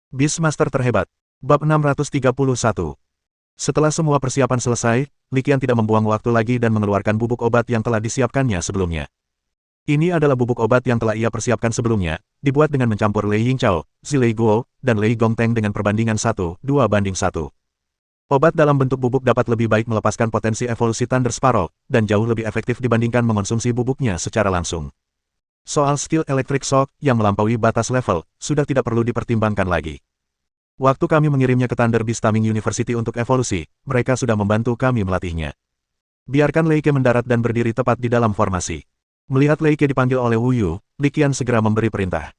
Beastmaster terhebat. Bab 631. Setelah semua persiapan selesai, Li Qian tidak membuang waktu lagi dan mengeluarkan bubuk obat yang telah disiapkannya sebelumnya. Ini adalah bubuk obat yang telah ia persiapkan sebelumnya, dibuat dengan mencampur Lei Yingqiao, Zilei Guo, dan Lei Gongteng dengan perbandingan 1:2 banding 1. Obat dalam bentuk bubuk dapat lebih baik melepaskan potensi evolusi Thunder Sparrow, dan jauh lebih efektif dibandingkan mengonsumsi bubuknya secara langsung. Soal skill Electric Shock yang melampaui batas level, sudah tidak perlu dipertimbangkan lagi. Waktu kami mengirimnya ke Thunder Beast Taming University untuk evolusi, mereka sudah membantu kami melatihnya. Biarkan Lei Ke mendarat dan berdiri tepat di dalam formasi. Melihat Lei Ke dipanggil oleh Wu Yu, Li Qian segera memberi perintah.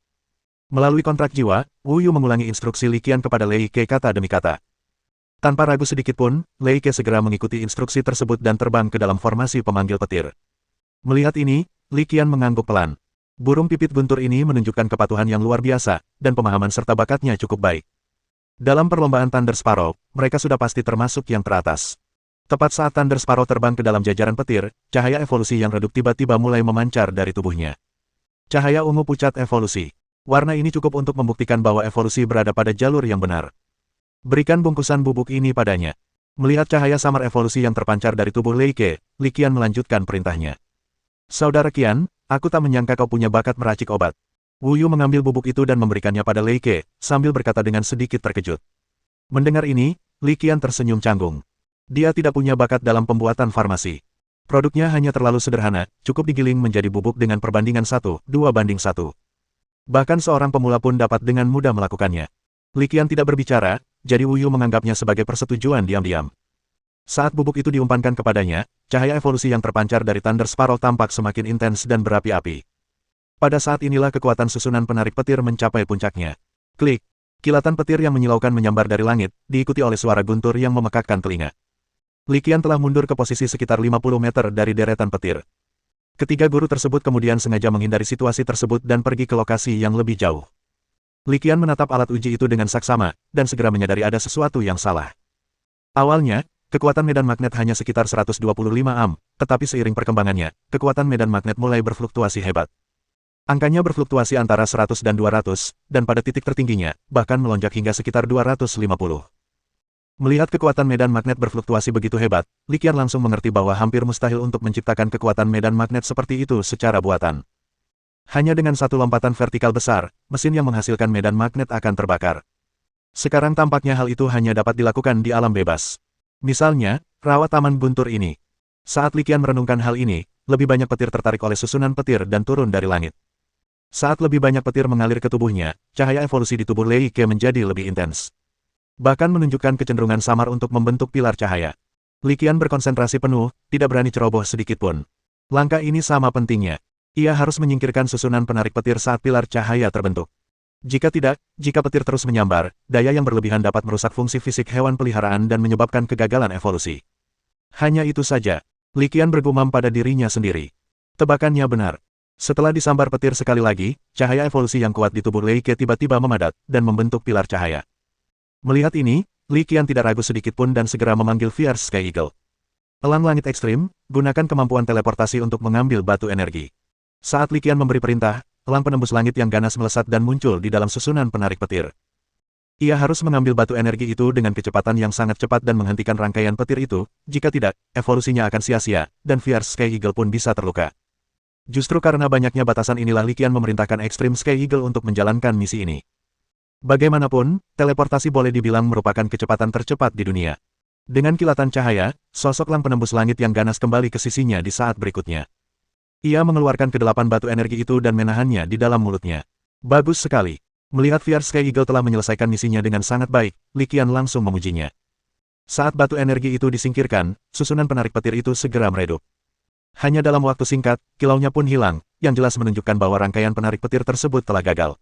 Melalui kontrak jiwa, Wu Yu mengulangi instruksi Li Qian kepada Lei Ke kata demi kata. Tanpa ragu sedikitpun, Lei Ke segera mengikuti instruksi tersebut dan terbang ke dalam formasi pemanggil petir. Melihat ini, Li Qian mengangguk pelan. Burung pipit guntur ini menunjukkan kepatuhan yang luar biasa, dan pemahaman serta bakatnya cukup baik. Dalam perlombaan Thunder Sparrow, mereka sudah pasti termasuk yang teratas. Tepat saat Thunder Sparrow terbang ke dalam jajaran petir, cahaya evolusi yang redup tiba-tiba mulai memancar dari tubuhnya. Cahaya ungu pucat evolusi. Warna ini cukup untuk membuktikan bahwa evolusi berada pada jalur yang benar. Berikan bungkusan bubuk ini padanya. Melihat cahaya samar evolusi yang terpancar dari tubuh Lei Ke, Li Qian melanjutkan perintahnya. Saudara Qian, aku tak menyangka kau punya bakat meracik obat. Wu Yu mengambil bubuk itu dan memberikannya pada Lei Ke, sambil berkata dengan sedikit terkejut. Mendengar ini, Li Qian tersenyum canggung. Dia tidak punya bakat dalam pembuatan farmasi. Produknya hanya terlalu sederhana, cukup digiling menjadi bubuk dengan perbandingan 1:2 banding 1. Bahkan seorang pemula pun dapat dengan mudah melakukannya. Li Qian tidak berbicara, jadi Wu Yu menganggapnya sebagai persetujuan diam-diam. Saat bubuk itu diumpankan kepadanya, cahaya evolusi yang terpancar dari Thunder Sparrow tampak semakin intens dan berapi-api. Pada saat inilah kekuatan susunan penarik petir mencapai puncaknya. Klik! Kilatan petir yang menyilaukan menyambar dari langit, diikuti oleh suara guntur yang memekakkan telinga. Li Qian telah mundur ke posisi sekitar 50 meter dari deretan petir. Ketiga guru tersebut kemudian sengaja menghindari situasi tersebut dan pergi ke lokasi yang lebih jauh. Li Qian menatap alat uji itu dengan saksama, dan segera menyadari ada sesuatu yang salah. Awalnya, kekuatan medan magnet hanya sekitar 125 am, tetapi seiring perkembangannya, kekuatan medan magnet mulai berfluktuasi hebat. Angkanya berfluktuasi antara 100 dan 200, dan pada titik tertingginya, bahkan melonjak hingga sekitar 250. Melihat kekuatan medan magnet berfluktuasi begitu hebat, Li Qian langsung mengerti bahwa hampir mustahil untuk menciptakan kekuatan medan magnet seperti itu secara buatan. Hanya dengan satu lompatan vertikal besar, mesin yang menghasilkan medan magnet akan terbakar. Sekarang tampaknya hal itu hanya dapat dilakukan di alam bebas. Misalnya, rawat taman guntur ini. Saat Li Qian merenungkan hal ini, lebih banyak petir tertarik oleh susunan petir dan turun dari langit. Saat lebih banyak petir mengalir ke tubuhnya, cahaya evolusi di tubuh Lei Ke menjadi lebih intens. Bahkan menunjukkan kecenderungan samar untuk membentuk pilar cahaya. Li Qian berkonsentrasi penuh, tidak berani ceroboh sedikitpun. Langkah ini sama pentingnya. Ia harus menyingkirkan susunan penarik petir saat pilar cahaya terbentuk. Jika tidak, jika petir terus menyambar, daya yang berlebihan dapat merusak fungsi fisik hewan peliharaan dan menyebabkan kegagalan evolusi. Hanya itu saja. Li Qian bergumam pada dirinya sendiri. Tebakannya benar. Setelah disambar petir sekali lagi, cahaya evolusi yang kuat di tubuh Lei Ke tiba-tiba memadat, dan membentuk pilar cahaya. Melihat ini, Li Qian tidak ragu sedikitpun dan segera memanggil Fierce Sky Eagle. Elang langit ekstrim, gunakan kemampuan teleportasi untuk mengambil batu energi. Saat Li Qian memberi perintah, elang penembus langit yang ganas melesat dan muncul di dalam susunan penarik petir. Ia harus mengambil batu energi itu dengan kecepatan yang sangat cepat dan menghentikan rangkaian petir itu, jika tidak, evolusinya akan sia-sia, dan Fierce Sky Eagle pun bisa terluka. Justru karena banyaknya batasan inilah Li Qian memerintahkan Extreme Sky Eagle untuk menjalankan misi ini. Bagaimanapun, teleportasi boleh dibilang merupakan kecepatan tercepat di dunia. Dengan kilatan cahaya, sosok elang penembus langit yang ganas kembali ke sisinya di saat berikutnya. Ia mengeluarkan kedelapan batu energi itu dan menahannya di dalam mulutnya. Bagus sekali. Melihat Fierce Sky Eagle telah menyelesaikan misinya dengan sangat baik, Li Qian langsung memujinya. Saat batu energi itu disingkirkan, susunan penarik petir itu segera meredup. Hanya dalam waktu singkat, kilaunya pun hilang, yang jelas menunjukkan bahwa rangkaian penarik petir tersebut telah gagal.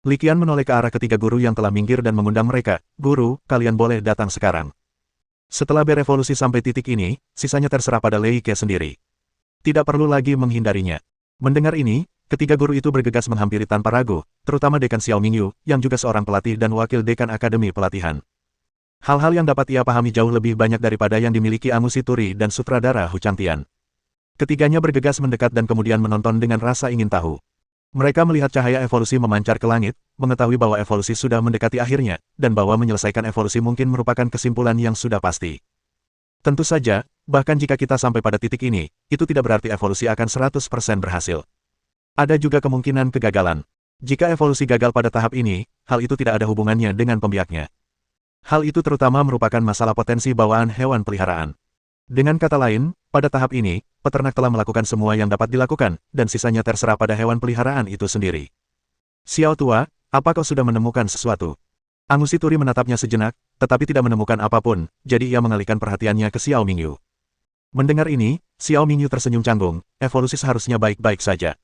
Li Qian menoleh ke arah ketiga guru yang telah minggir dan mengundang mereka, "Guru, kalian boleh datang sekarang." Setelah berevolusi sampai titik ini, sisanya terserah pada Lei Ke sendiri. Tidak perlu lagi menghindarinya. Mendengar ini, ketiga guru itu bergegas menghampiri tanpa ragu, terutama Dekan Xiao Mingyu, yang juga seorang pelatih dan wakil dekan Akademi Pelatihan. Hal-hal yang dapat ia pahami jauh lebih banyak daripada yang dimiliki Amushi Turi dan sutradara Hu Changtian. Ketiganya bergegas mendekat dan kemudian menonton dengan rasa ingin tahu. Mereka melihat cahaya evolusi memancar ke langit, mengetahui bahwa evolusi sudah mendekati akhirnya, dan bahwa menyelesaikan evolusi mungkin merupakan kesimpulan yang sudah pasti. Tentu saja, bahkan jika kita sampai pada titik ini, itu tidak berarti evolusi akan 100% berhasil. Ada juga kemungkinan kegagalan. Jika evolusi gagal pada tahap ini, hal itu tidak ada hubungannya dengan pembiaknya. Hal itu terutama merupakan masalah potensi bawaan hewan peliharaan. Dengan kata lain, pada tahap ini, peternak telah melakukan semua yang dapat dilakukan, dan sisanya terserah pada hewan peliharaan itu sendiri. Xiao tua, apa kau sudah menemukan sesuatu? Angusi Turi menatapnya sejenak, tetapi tidak menemukan apapun, jadi ia mengalihkan perhatiannya ke Xiao Mingyu. Mendengar ini, Xiao Mingyu tersenyum canggung, evolusi seharusnya baik-baik saja.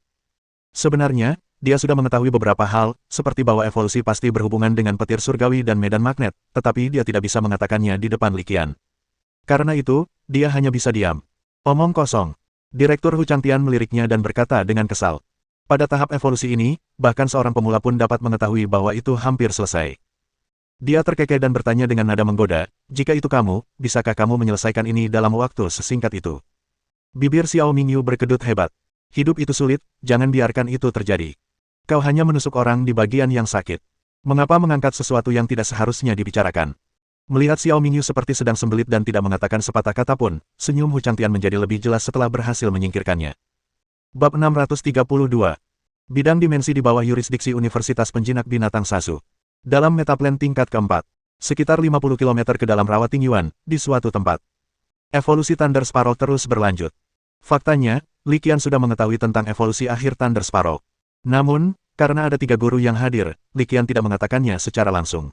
Sebenarnya, dia sudah mengetahui beberapa hal, seperti bahwa evolusi pasti berhubungan dengan petir surgawi dan medan magnet, tetapi dia tidak bisa mengatakannya di depan Li Qian. Karena itu, dia hanya bisa diam. Omong kosong. Direktur Hu Changtian meliriknya dan berkata dengan kesal. Pada tahap evolusi ini, bahkan seorang pemula pun dapat mengetahui bahwa itu hampir selesai. Dia terkekeh dan bertanya dengan nada menggoda, jika itu kamu, bisakah kamu menyelesaikan ini dalam waktu sesingkat itu? Bibir Xiao Mingyu berkedut hebat. Hidup itu sulit, jangan biarkan itu terjadi. Kau hanya menusuk orang di bagian yang sakit. Mengapa mengangkat sesuatu yang tidak seharusnya dibicarakan? Melihat Xiao Mingyu seperti sedang sembelit dan tidak mengatakan sepatah kata pun, senyum Hu Changtian menjadi lebih jelas setelah berhasil menyingkirkannya. Bab 632. Bidang dimensi di bawah yurisdiksi Universitas Penjinak Binatang Sasu. Dalam metaplan tingkat keempat. Sekitar 50 km ke dalam rawa Tingyuan, di suatu tempat. Evolusi Thunder Sparrow terus berlanjut. Faktanya, Li Qian sudah mengetahui tentang evolusi akhir Thunder Sparrow. Namun, karena ada 3 guru yang hadir, Li Qian tidak mengatakannya secara langsung.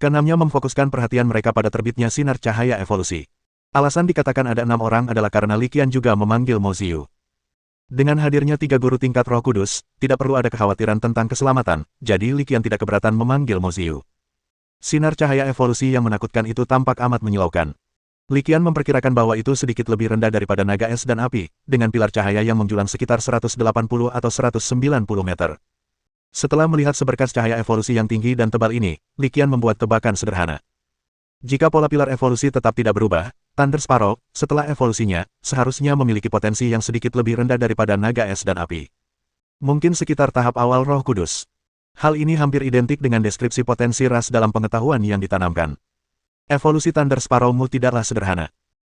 Keenamnya memfokuskan perhatian mereka pada terbitnya sinar cahaya evolusi. Alasan dikatakan ada 6 orang adalah karena Li Qian juga memanggil Mo Xiu. Dengan hadirnya 3 guru tingkat Roh Kudus, tidak perlu ada kekhawatiran tentang keselamatan, jadi Li Qian tidak keberatan memanggil Mo Xiu. Sinar cahaya evolusi yang menakutkan itu tampak amat menyilaukan. Li Qian memperkirakan bahwa itu sedikit lebih rendah daripada naga es dan api, dengan pilar cahaya yang menjulang sekitar 180 atau 190 meter. Setelah melihat seberkas cahaya evolusi yang tinggi dan tebal ini, Li Qian membuat tebakan sederhana. Jika pola pilar evolusi tetap tidak berubah, Thunder Sparrow, setelah evolusinya, seharusnya memiliki potensi yang sedikit lebih rendah daripada naga es dan api. Mungkin sekitar tahap awal Roh Kudus. Hal ini hampir identik dengan deskripsi potensi ras dalam pengetahuan yang ditanamkan. Evolusi Thunder Sparrow-mu tidaklah sederhana.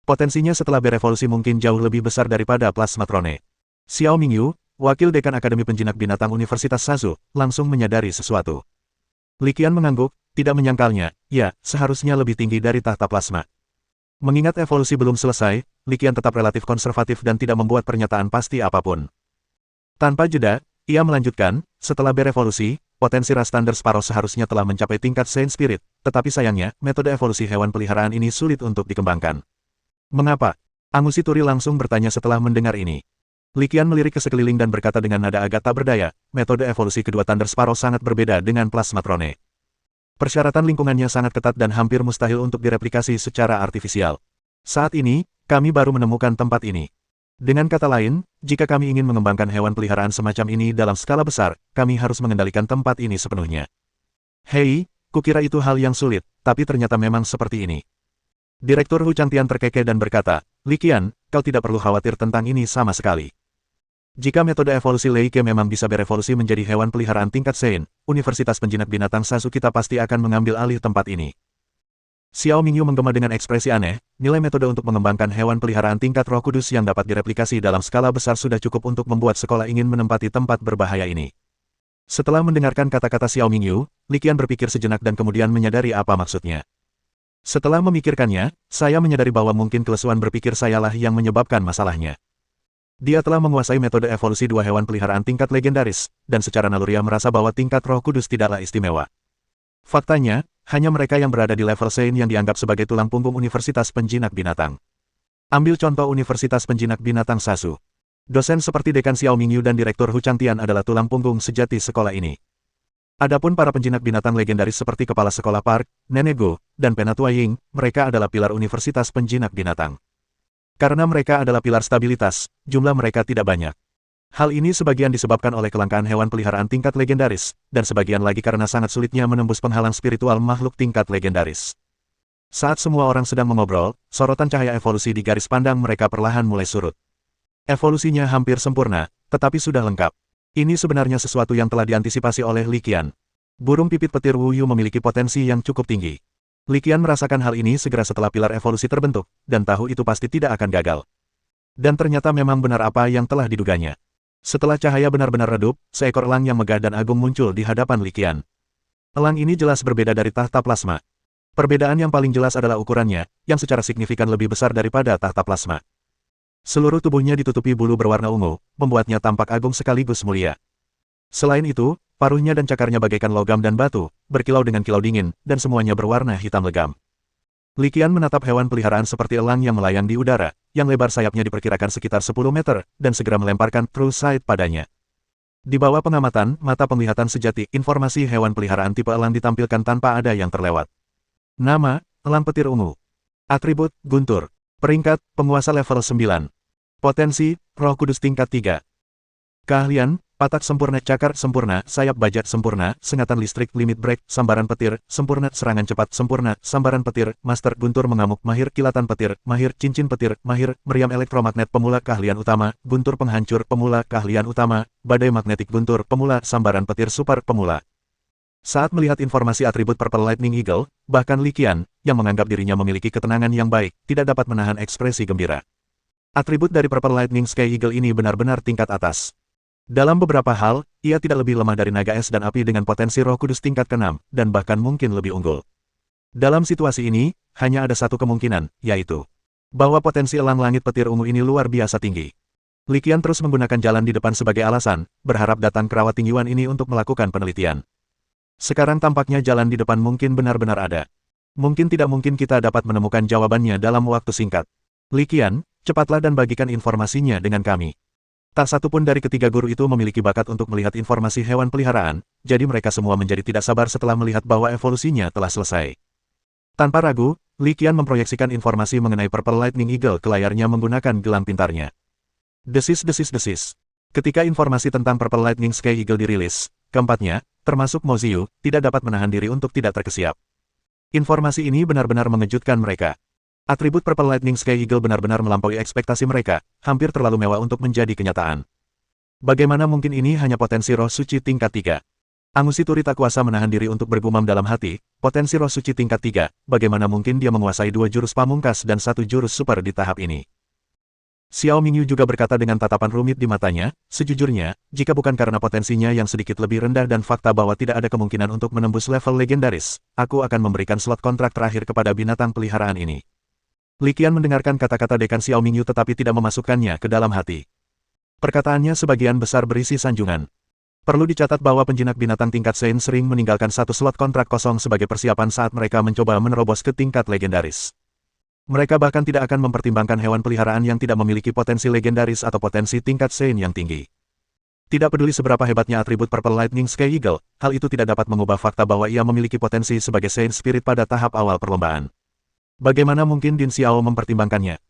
Potensinya setelah berevolusi mungkin jauh lebih besar daripada Plasmatrone. Xiao Mingyu, Wakil Dekan Akademi Penjinak Binatang Universitas Sasu, langsung menyadari sesuatu. Li Qian mengangguk, tidak menyangkalnya, ya, seharusnya lebih tinggi dari tahta plasma. Mengingat evolusi belum selesai, Li Qian tetap relatif konservatif dan tidak membuat pernyataan pasti apapun. Tanpa jeda, ia melanjutkan, setelah berevolusi, potensi ras Thunder Sparrow seharusnya telah mencapai tingkat Saint Spirit, tetapi sayangnya, metode evolusi hewan peliharaan ini sulit untuk dikembangkan. Mengapa? Angusi Turi langsung bertanya setelah mendengar ini. Li Qian melirik ke sekeliling dan berkata dengan nada agak tak berdaya, metode evolusi kedua Thunder Sparrow sangat berbeda dengan Plasmatrone. Persyaratan lingkungannya sangat ketat dan hampir mustahil untuk direplikasi secara artifisial. Saat ini, kami baru menemukan tempat ini. Dengan kata lain, jika kami ingin mengembangkan hewan peliharaan semacam ini dalam skala besar, kami harus mengendalikan tempat ini sepenuhnya. Hei, kukira itu hal yang sulit, tapi ternyata memang seperti ini. Direktur Hu Changtian terkekeh dan berkata, Li Qian, kau tidak perlu khawatir tentang ini sama sekali. Jika metode evolusi Lei Ke memang bisa berevolusi menjadi hewan peliharaan tingkat Sein, Universitas Penjinak Binatang Sasu kita pasti akan mengambil alih tempat ini. Xiao Mingyu menggema dengan ekspresi aneh, nilai metode untuk mengembangkan hewan peliharaan tingkat Roh Kudus yang dapat direplikasi dalam skala besar sudah cukup untuk membuat sekolah ingin menempati tempat berbahaya ini. Setelah mendengarkan kata-kata Xiao Mingyu, Li Qian berpikir sejenak dan kemudian menyadari apa maksudnya. Setelah memikirkannya, saya menyadari bahwa mungkin kelesuan berpikir sayalah yang menyebabkan masalahnya. Dia telah menguasai metode evolusi 2 hewan peliharaan tingkat legendaris, dan secara naluriah merasa bahwa tingkat Roh Kudus tidaklah istimewa. Faktanya, hanya mereka yang berada di level Sein yang dianggap sebagai tulang punggung Universitas Penjinak Binatang. Ambil contoh Universitas Penjinak Binatang Sasu. Dosen seperti Dekan Xiao Mingyu dan Direktur Hu Changtian adalah tulang punggung sejati sekolah ini. Adapun para penjinak binatang legendaris seperti Kepala Sekolah Park, Nenek Go, dan Penatua Ying, mereka adalah pilar Universitas Penjinak Binatang. Karena mereka adalah pilar stabilitas, jumlah mereka tidak banyak. Hal ini sebagian disebabkan oleh kelangkaan hewan peliharaan tingkat legendaris, dan sebagian lagi karena sangat sulitnya menembus penghalang spiritual makhluk tingkat legendaris. Saat semua orang sedang mengobrol, sorotan cahaya evolusi di garis pandang mereka perlahan mulai surut. Evolusinya hampir sempurna, tetapi sudah lengkap. Ini sebenarnya sesuatu yang telah diantisipasi oleh Li Qian. Burung pipit petir Wu Yu memiliki potensi yang cukup tinggi. Li Qian merasakan hal ini segera setelah pilar evolusi terbentuk, dan tahu itu pasti tidak akan gagal. Dan ternyata memang benar apa yang telah diduganya. Setelah cahaya benar-benar redup, seekor elang yang megah dan agung muncul di hadapan Li Qian. Elang ini jelas berbeda dari tahta plasma. Perbedaan yang paling jelas adalah ukurannya, yang secara signifikan lebih besar daripada tahta plasma. Seluruh tubuhnya ditutupi bulu berwarna ungu, membuatnya tampak agung sekaligus mulia. Selain itu, paruhnya dan cakarnya bagaikan logam dan batu, berkilau dengan kilau dingin, dan semuanya berwarna hitam legam. Li Qian menatap hewan peliharaan seperti elang yang melayang di udara, yang lebar sayapnya diperkirakan sekitar 10 meter, dan segera melemparkan True Sight padanya. Di bawah pengamatan, mata penglihatan sejati, informasi hewan peliharaan tipe elang ditampilkan tanpa ada yang terlewat. Nama, elang petir ungu. Atribut, guntur. Peringkat, penguasa level 9. Potensi, Roh Kudus tingkat 3. Keahlian, patak sempurna, cakar sempurna, sayap bajak sempurna, sengatan listrik, limit break, sambaran petir, sempurna, serangan cepat sempurna, sambaran petir, master guntur mengamuk, mahir kilatan petir, mahir cincin petir, mahir meriam elektromagnet pemula keahlian utama, guntur penghancur pemula keahlian utama, badai magnetik guntur pemula, sambaran petir super pemula. Saat melihat informasi atribut Purple Lightning Eagle, bahkan Li Qian, yang menganggap dirinya memiliki ketenangan yang baik, tidak dapat menahan ekspresi gembira. Atribut dari Purple Lightning Sky Eagle ini benar-benar tingkat atas. Dalam beberapa hal, ia tidak lebih lemah dari naga es dan api dengan potensi roh kudus tingkat ke-6, dan bahkan mungkin lebih unggul. Dalam situasi ini, hanya ada satu kemungkinan, yaitu bahwa potensi elang langit petir ungu ini luar biasa tinggi. Li Qian terus menggunakan jalan di depan sebagai alasan, berharap datang kerawat tinggiwan ini untuk melakukan penelitian. Sekarang tampaknya jalan di depan mungkin benar-benar ada. Mungkin tidak mungkin kita dapat menemukan jawabannya dalam waktu singkat. Li Qian, cepatlah dan bagikan informasinya dengan kami. Tak satu pun dari ketiga guru itu memiliki bakat untuk melihat informasi hewan peliharaan, jadi mereka semua menjadi tidak sabar setelah melihat bahwa evolusinya telah selesai. Tanpa ragu, Li Qian memproyeksikan informasi mengenai Purple Lightning Eagle ke layarnya menggunakan gelang pintarnya. Desis. Ketika informasi tentang Purple Lightning Sky Eagle dirilis, keempatnya, termasuk Mo Ziyu, tidak dapat menahan diri untuk tidak terkesiap. Informasi ini benar-benar mengejutkan mereka. Atribut Purple Lightning Sky Eagle benar-benar melampaui ekspektasi mereka, hampir terlalu mewah untuk menjadi kenyataan. Bagaimana mungkin ini hanya potensi roh suci tingkat 3? Angusituri tak kuasa menahan diri untuk bergumam dalam hati, potensi roh suci tingkat 3, bagaimana mungkin dia menguasai 2 jurus pamungkas dan 1 jurus super di tahap ini? Xiao Mingyu juga berkata dengan tatapan rumit di matanya, sejujurnya, jika bukan karena potensinya yang sedikit lebih rendah dan fakta bahwa tidak ada kemungkinan untuk menembus level legendaris, aku akan memberikan slot kontrak terakhir kepada binatang peliharaan ini. Li Qian mendengarkan kata-kata dekan Xiao Mingyu tetapi tidak memasukkannya ke dalam hati. Perkataannya sebagian besar berisi sanjungan. Perlu dicatat bahwa penjinak binatang tingkat Sein sering meninggalkan satu slot kontrak kosong sebagai persiapan saat mereka mencoba menerobos ke tingkat legendaris. Mereka bahkan tidak akan mempertimbangkan hewan peliharaan yang tidak memiliki potensi legendaris atau potensi tingkat Sein yang tinggi. Tidak peduli seberapa hebatnya atribut Purple Lightning Sky Eagle, hal itu tidak dapat mengubah fakta bahwa ia memiliki potensi sebagai Sein Spirit pada tahap awal perlombaan. Bagaimana mungkin Din Xiao mempertimbangkannya?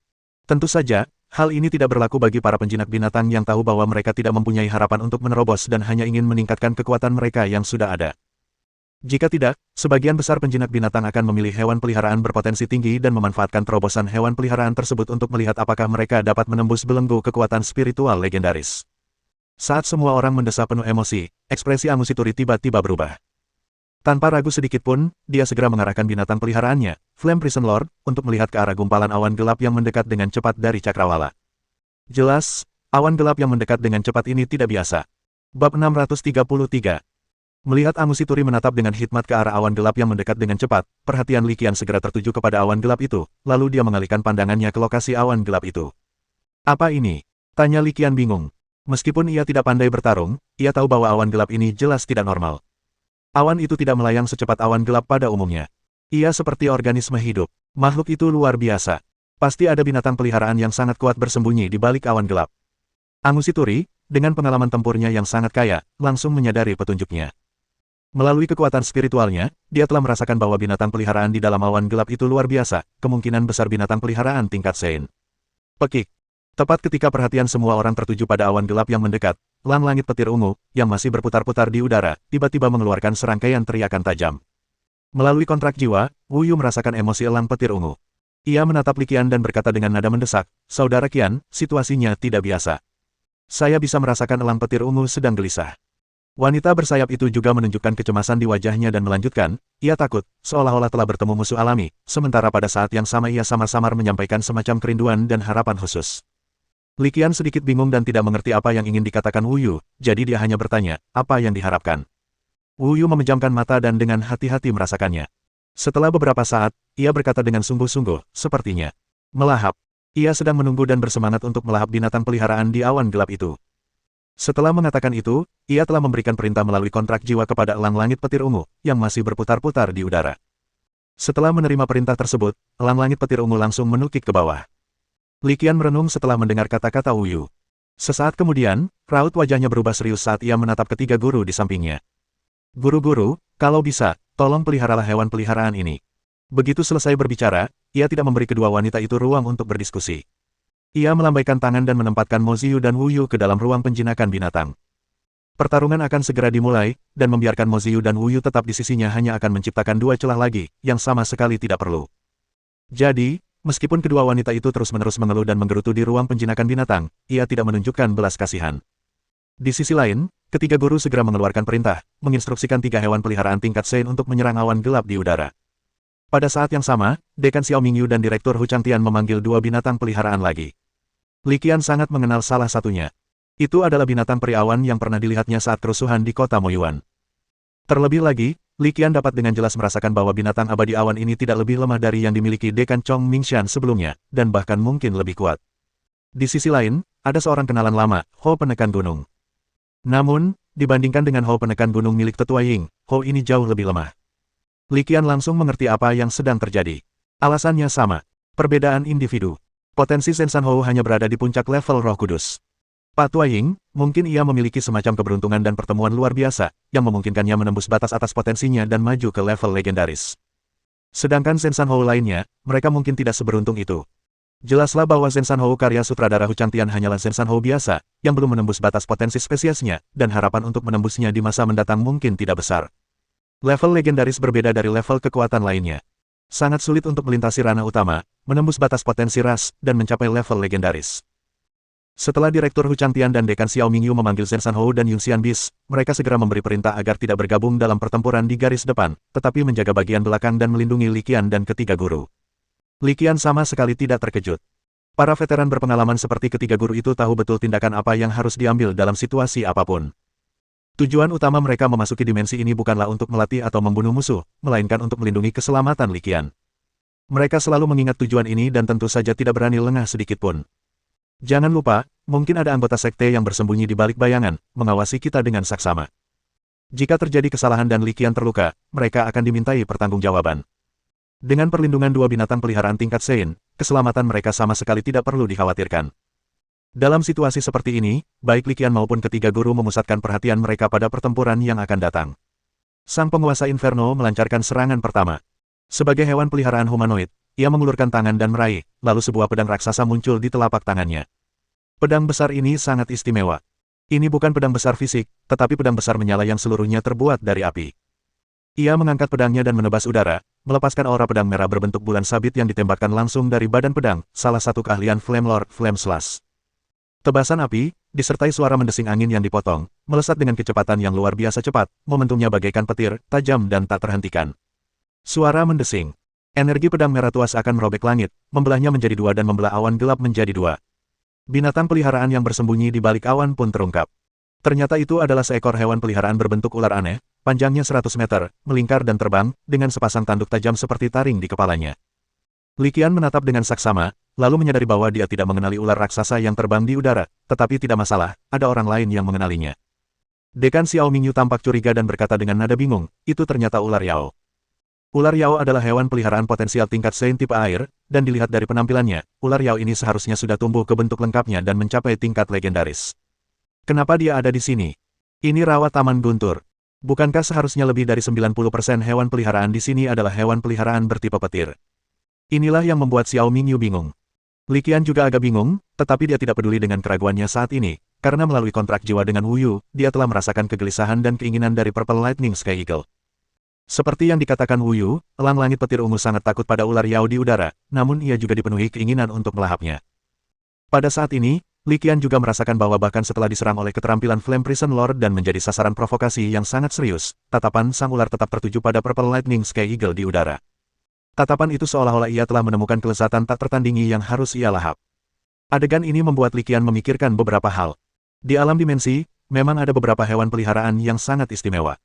Tentu saja, hal ini tidak berlaku bagi para penjinak binatang yang tahu bahwa mereka tidak mempunyai harapan untuk menerobos dan hanya ingin meningkatkan kekuatan mereka yang sudah ada. Jika tidak, sebagian besar penjinak binatang akan memilih hewan peliharaan berpotensi tinggi dan memanfaatkan terobosan hewan peliharaan tersebut untuk melihat apakah mereka dapat menembus belenggu kekuatan spiritual legendaris. Saat semua orang mendesah penuh emosi, ekspresi Angusituri tiba-tiba berubah. Tanpa ragu sedikit pun, dia segera mengarahkan binatang peliharaannya, Flame Prison Lord, untuk melihat ke arah gumpalan awan gelap yang mendekat dengan cepat dari cakrawala. Jelas, awan gelap yang mendekat dengan cepat ini tidak biasa. Bab 633. Melihat Angusituri menatap dengan hikmat ke arah awan gelap yang mendekat dengan cepat, perhatian Li Qian segera tertuju kepada awan gelap itu, lalu dia mengalihkan pandangannya ke lokasi awan gelap itu. Apa ini? Tanya Li Qian bingung. Meskipun ia tidak pandai bertarung, ia tahu bahwa awan gelap ini jelas tidak normal. Awan itu tidak melayang secepat awan gelap pada umumnya. Ia seperti organisme hidup. Makhluk itu luar biasa. Pasti ada binatang peliharaan yang sangat kuat bersembunyi di balik awan gelap. Angusituri, dengan pengalaman tempurnya yang sangat kaya, langsung menyadari petunjuknya. Melalui kekuatan spiritualnya, dia telah merasakan bahwa binatang peliharaan di dalam awan gelap itu luar biasa, kemungkinan besar binatang peliharaan tingkat Sein. Pekik. Tepat ketika perhatian semua orang tertuju pada awan gelap yang mendekat, elang langit petir ungu, yang masih berputar-putar di udara, tiba-tiba mengeluarkan serangkaian teriakan tajam. Melalui kontrak jiwa, Wu Yu merasakan emosi elang petir ungu. Ia menatap Li Qian dan berkata dengan nada mendesak, "Saudara Qian, situasinya tidak biasa." Saya bisa merasakan elang petir ungu sedang gelisah. Wanita bersayap itu juga menunjukkan kecemasan di wajahnya dan melanjutkan, ia takut, seolah-olah telah bertemu musuh alami, sementara pada saat yang sama ia samar-samar menyampaikan semacam kerinduan dan harapan khusus. Li Qian sedikit bingung dan tidak mengerti apa yang ingin dikatakan Wu Yu, jadi dia hanya bertanya, apa yang diharapkan. Wu Yu memejamkan mata dan dengan hati-hati merasakannya. Setelah beberapa saat, ia berkata dengan sungguh-sungguh, sepertinya melahap. Ia sedang menunggu dan bersemangat untuk melahap binatang peliharaan di awan gelap itu. Setelah mengatakan itu, ia telah memberikan perintah melalui kontrak jiwa kepada elang langit petir ungu, yang masih berputar-putar di udara. Setelah menerima perintah tersebut, elang langit petir ungu langsung menukik ke bawah. Li Qian merenung setelah mendengar kata-kata Wu Yu. Sesaat kemudian, raut wajahnya berubah serius saat ia menatap ketiga guru di sampingnya. Guru-guru, kalau bisa, tolong peliharalah hewan peliharaan ini. Begitu selesai berbicara, ia tidak memberi kedua wanita itu ruang untuk berdiskusi. Ia melambaikan tangan dan menempatkan Mo Ziyu dan Wu Yu ke dalam ruang penjinakan binatang. Pertarungan akan segera dimulai, dan membiarkan Mo Ziyu dan Wu Yu tetap di sisinya hanya akan menciptakan dua celah lagi, yang sama sekali tidak perlu. Jadi, meskipun kedua wanita itu terus-menerus mengeluh dan menggerutu di ruang penjinakan binatang, ia tidak menunjukkan belas kasihan. Di sisi lain, ketiga guru segera mengeluarkan perintah, menginstruksikan 3 hewan peliharaan tingkat Sein untuk menyerang awan gelap di udara. Pada saat yang sama, Dekan Xiao Mingyu dan Direktur Hu Changtian memanggil 2 binatang peliharaan lagi. Li Qian sangat mengenal salah satunya. Itu adalah binatang peri awan yang pernah dilihatnya saat kerusuhan di kota Moyuan. Terlebih lagi, Li Qian dapat dengan jelas merasakan bahwa binatang abadi awan ini tidak lebih lemah dari yang dimiliki Dekan Chong Mingshan sebelumnya, dan bahkan mungkin lebih kuat. Di sisi lain, ada seorang kenalan lama, Ho Penekan Gunung. Namun, dibandingkan dengan Ho Penekan Gunung milik Tetua Ying, Ho ini jauh lebih lemah. Li Qian langsung mengerti apa yang sedang terjadi. Alasannya sama. Perbedaan individu. Potensi Shen Sanhou hanya berada di puncak level Roh Kudus. Pak Tua Ying, mungkin ia memiliki semacam keberuntungan dan pertemuan luar biasa, yang memungkinkannya menembus batas atas potensinya dan maju ke level legendaris. Sedangkan Shen Sanhou lainnya, mereka mungkin tidak seberuntung itu. Jelaslah bahwa Shen Sanhou karya sutradara Hu Changtian hanyalah Shen Sanhou biasa, yang belum menembus batas potensi spesiesnya, dan harapan untuk menembusnya di masa mendatang mungkin tidak besar. Level legendaris berbeda dari level kekuatan lainnya. Sangat sulit untuk melintasi ranah utama, menembus batas potensi ras, dan mencapai level legendaris. Setelah Direktur Hu Changtian dan Dekan Xiao Mingyu memanggil Shen Sanhou dan Yun Xianbis, mereka segera memberi perintah agar tidak bergabung dalam pertempuran di garis depan, tetapi menjaga bagian belakang dan melindungi Li Qian dan ketiga guru. Li Qian sama sekali tidak terkejut. Para veteran berpengalaman seperti ketiga guru itu tahu betul tindakan apa yang harus diambil dalam situasi apapun. Tujuan utama mereka memasuki dimensi ini bukanlah untuk melatih atau membunuh musuh, melainkan untuk melindungi keselamatan Li Qian. Mereka selalu mengingat tujuan ini dan tentu saja tidak berani lengah sedikitpun. Jangan lupa, mungkin ada anggota sekte yang bersembunyi di balik bayangan, mengawasi kita dengan saksama. Jika terjadi kesalahan dan Li Qian terluka, mereka akan dimintai pertanggungjawaban. Dengan perlindungan 2 binatang peliharaan tingkat Sein, keselamatan mereka sama sekali tidak perlu dikhawatirkan. Dalam situasi seperti ini, baik Li Qian maupun ketiga guru memusatkan perhatian mereka pada pertempuran yang akan datang. Sang penguasa Inferno melancarkan serangan pertama. Sebagai hewan peliharaan humanoid, ia mengulurkan tangan dan meraih, lalu sebuah pedang raksasa muncul di telapak tangannya. Pedang besar ini sangat istimewa. Ini bukan pedang besar fisik, tetapi pedang besar menyala yang seluruhnya terbuat dari api. Ia mengangkat pedangnya dan menebas udara, melepaskan aura pedang merah berbentuk bulan sabit yang ditembakkan langsung dari badan pedang, salah satu keahlian Flame Lord Flame Slash. Tebasan api, disertai suara mendesing angin yang dipotong, melesat dengan kecepatan yang luar biasa cepat, momentumnya bagaikan petir, tajam dan tak terhentikan. Suara mendesing. Energi pedang merah tua seakan merobek langit, membelahnya menjadi 2 dan membelah awan gelap menjadi 2. Binatang peliharaan yang bersembunyi di balik awan pun terungkap. Ternyata itu adalah seekor hewan peliharaan berbentuk ular aneh, panjangnya 100 meter, melingkar dan terbang, dengan sepasang tanduk tajam seperti taring di kepalanya. Li Qian menatap dengan saksama, lalu menyadari bahwa dia tidak mengenali ular raksasa yang terbang di udara, tetapi tidak masalah, ada orang lain yang mengenalinya. Dekan Xiao Mingyu tampak curiga dan berkata dengan nada bingung, itu ternyata ular Yao. Ular Yao adalah hewan peliharaan potensial tingkat Sein tipe air, dan dilihat dari penampilannya, ular Yao ini seharusnya sudah tumbuh ke bentuk lengkapnya dan mencapai tingkat legendaris. Kenapa dia ada di sini? Ini rawa taman guntur. Bukankah seharusnya lebih dari 90% hewan peliharaan di sini adalah hewan peliharaan bertipe petir? Inilah yang membuat Xiao Mingyu bingung. Li Qian juga agak bingung, tetapi dia tidak peduli dengan keraguannya saat ini, karena melalui kontrak jiwa dengan Wu Yu, dia telah merasakan kegelisahan dan keinginan dari Purple Lightning Sky Eagle. Seperti yang dikatakan Wu Yu, elang langit petir ungu sangat takut pada ular Yao di udara, namun ia juga dipenuhi keinginan untuk melahapnya. Pada saat ini, Li Qian juga merasakan bahwa bahkan setelah diserang oleh keterampilan Flame Prison Lord dan menjadi sasaran provokasi yang sangat serius, tatapan sang ular tetap tertuju pada Purple Lightning Sky Eagle di udara. Tatapan itu seolah-olah ia telah menemukan kelezatan tak tertandingi yang harus ia lahap. Adegan ini membuat Li Qian memikirkan beberapa hal. Di alam dimensi, memang ada beberapa hewan peliharaan yang sangat istimewa.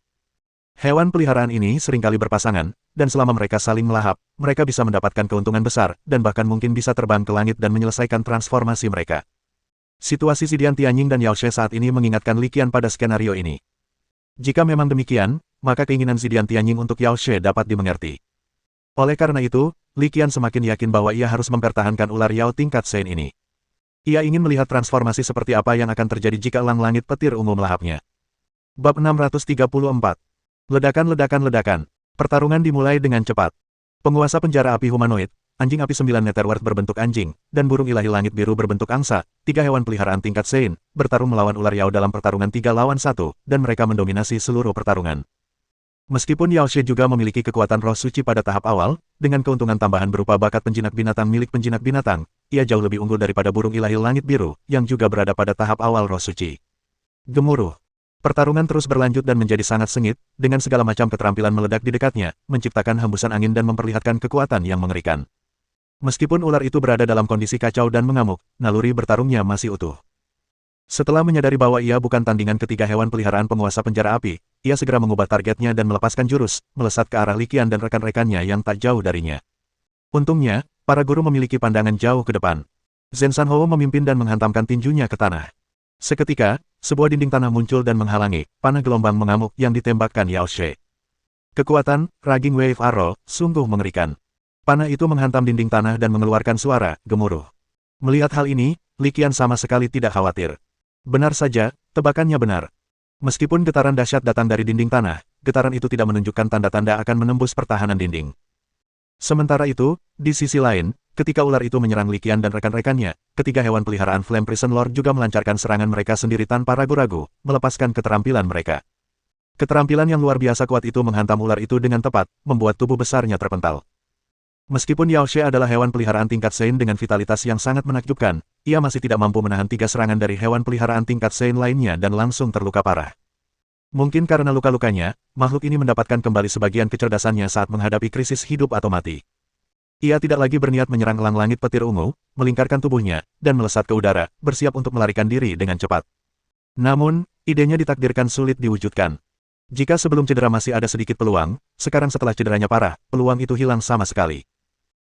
Hewan peliharaan ini seringkali berpasangan, dan selama mereka saling melahap, mereka bisa mendapatkan keuntungan besar, dan bahkan mungkin bisa terbang ke langit dan menyelesaikan transformasi mereka. Situasi Zidian Tianying dan Yao She saat ini mengingatkan Li Qian pada skenario ini. Jika memang demikian, maka keinginan Zidian Tianying untuk Yao She dapat dimengerti. Oleh karena itu, Li Qian semakin yakin bahwa ia harus mempertahankan ular Yao tingkat Sein ini. Ia ingin melihat transformasi seperti apa yang akan terjadi jika elang langit petir ungu melahapnya. Bab 634. Ledakan. Pertarungan dimulai dengan cepat. Penguasa penjara api humanoid, anjing api 9 Netherworld berbentuk anjing, dan burung ilahi langit biru berbentuk angsa, 3 hewan peliharaan tingkat Sein, bertarung melawan ular Yao dalam pertarungan 3 lawan 1, dan mereka mendominasi seluruh pertarungan. Meskipun Yao She juga memiliki kekuatan roh suci pada tahap awal, dengan keuntungan tambahan berupa bakat penjinak binatang milik penjinak binatang, ia jauh lebih unggul daripada burung ilahi langit biru, yang juga berada pada tahap awal roh suci. Gemuruh. Pertarungan terus berlanjut dan menjadi sangat sengit, dengan segala macam keterampilan meledak di dekatnya, menciptakan hembusan angin dan memperlihatkan kekuatan yang mengerikan. Meskipun ular itu berada dalam kondisi kacau dan mengamuk, naluri bertarungnya masih utuh. Setelah menyadari bahwa ia bukan tandingan ketiga hewan peliharaan penguasa penjara api, ia segera mengubah targetnya dan melepaskan jurus, melesat ke arah Li Qian dan rekan-rekannya yang tak jauh darinya. Untungnya, para guru memiliki pandangan jauh ke depan. Zhen Sanhou memimpin dan menghantamkan tinjunya ke tanah. Seketika, sebuah dinding tanah muncul dan menghalangi, panah gelombang mengamuk yang ditembakkan Yao She. Kekuatan, Raging Wave Arrow, sungguh mengerikan. Panah itu menghantam dinding tanah dan mengeluarkan suara, gemuruh. Melihat hal ini, Li Qian sama sekali tidak khawatir. Benar saja, tebakannya benar. Meskipun getaran dahsyat datang dari dinding tanah, getaran itu tidak menunjukkan tanda-tanda akan menembus pertahanan dinding. Sementara itu, di sisi lain, ketika ular itu menyerang Li Qian dan rekan-rekannya, ketiga hewan peliharaan Flame Prison Lord juga melancarkan serangan mereka sendiri tanpa ragu-ragu, melepaskan keterampilan mereka. Keterampilan yang luar biasa kuat itu menghantam ular itu dengan tepat, membuat tubuh besarnya terpental. Meskipun Yao She adalah hewan peliharaan tingkat Sein dengan vitalitas yang sangat menakjubkan, ia masih tidak mampu menahan 3 serangan dari hewan peliharaan tingkat Sein lainnya dan langsung terluka parah. Mungkin karena luka-lukanya, makhluk ini mendapatkan kembali sebagian kecerdasannya saat menghadapi krisis hidup atau mati. Ia tidak lagi berniat menyerang elang langit petir ungu, melingkarkan tubuhnya, dan melesat ke udara, bersiap untuk melarikan diri dengan cepat. Namun, idenya ditakdirkan sulit diwujudkan. Jika sebelum cedera masih ada sedikit peluang, sekarang setelah cederanya parah, peluang itu hilang sama sekali.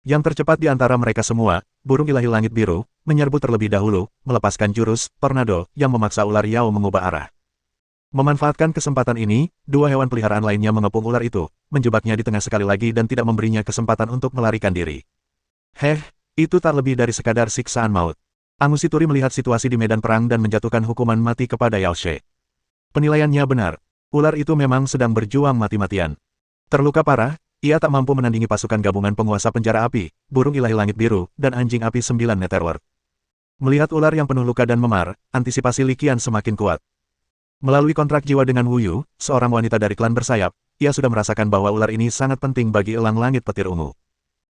Yang tercepat di antara mereka semua, burung ilahi langit biru, menyerbu terlebih dahulu, melepaskan jurus, tornado, yang memaksa ular Yao mengubah arah. Memanfaatkan kesempatan ini, 2 hewan peliharaan lainnya mengepung ular itu, menjebaknya di tengah sekali lagi dan tidak memberinya kesempatan untuk melarikan diri. Itu tak lebih dari sekadar siksaan maut. Angus Ituri melihat situasi di medan perang dan menjatuhkan hukuman mati kepada Yao She. Penilaiannya benar. Ular itu memang sedang berjuang mati-matian. Terluka parah, ia tak mampu menandingi pasukan gabungan penguasa penjara api, burung ilahi langit biru, dan anjing api 9 Netherworld. Melihat ular yang penuh luka dan memar, antisipasi Li Qian semakin kuat. Melalui kontrak jiwa dengan Wu Yu, seorang wanita dari klan bersayap, ia sudah merasakan bahwa ular ini sangat penting bagi elang langit petir ungu.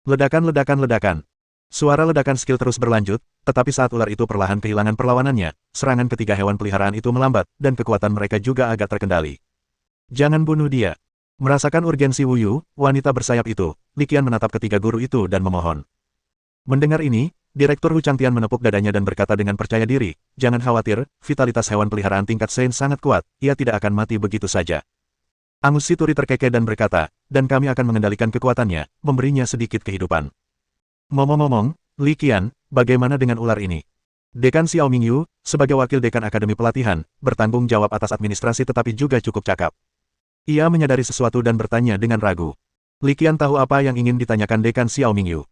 Ledakan. Suara ledakan skill terus berlanjut, tetapi saat ular itu perlahan kehilangan perlawanannya, serangan ketiga hewan peliharaan itu melambat, dan kekuatan mereka juga agak terkendali. Jangan bunuh dia. Merasakan urgensi Wu Yu, wanita bersayap itu, Li Qian menatap ketiga guru itu dan memohon. Mendengar ini, Direktur Hu Changtian menepuk dadanya dan berkata dengan percaya diri, jangan khawatir, vitalitas hewan peliharaan tingkat Sein sangat kuat, ia tidak akan mati begitu saja. Angus Ituri terkekeh dan berkata, dan kami akan mengendalikan kekuatannya, memberinya sedikit kehidupan. Ngomong-ngomong, Li Qian, bagaimana dengan ular ini? Dekan Xiao Mingyu, sebagai wakil dekan Akademi Pelatihan, bertanggung jawab atas administrasi tetapi juga cukup cakap. Ia menyadari sesuatu dan bertanya dengan ragu. Li Qian tahu apa yang ingin ditanyakan dekan Xiao Mingyu.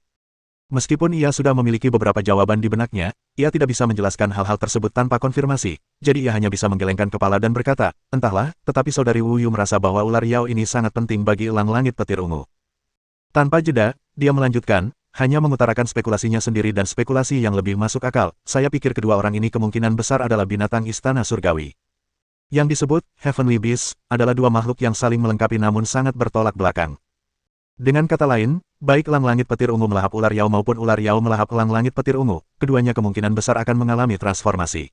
Meskipun ia sudah memiliki beberapa jawaban di benaknya, ia tidak bisa menjelaskan hal-hal tersebut tanpa konfirmasi, jadi ia hanya bisa menggelengkan kepala dan berkata, entahlah, tetapi saudari Wu Yu merasa bahwa ular Yao ini sangat penting bagi elang langit petir ungu. Tanpa jeda, dia melanjutkan, hanya mengutarakan spekulasinya sendiri dan spekulasi yang lebih masuk akal, saya pikir kedua orang ini kemungkinan besar adalah binatang istana surgawi. Yang disebut, Heavenly Beasts, adalah 2 makhluk yang saling melengkapi namun sangat bertolak belakang. Dengan kata lain, baik elang langit petir ungu melahap ular Yao maupun ular Yao melahap elang langit petir ungu, keduanya kemungkinan besar akan mengalami transformasi.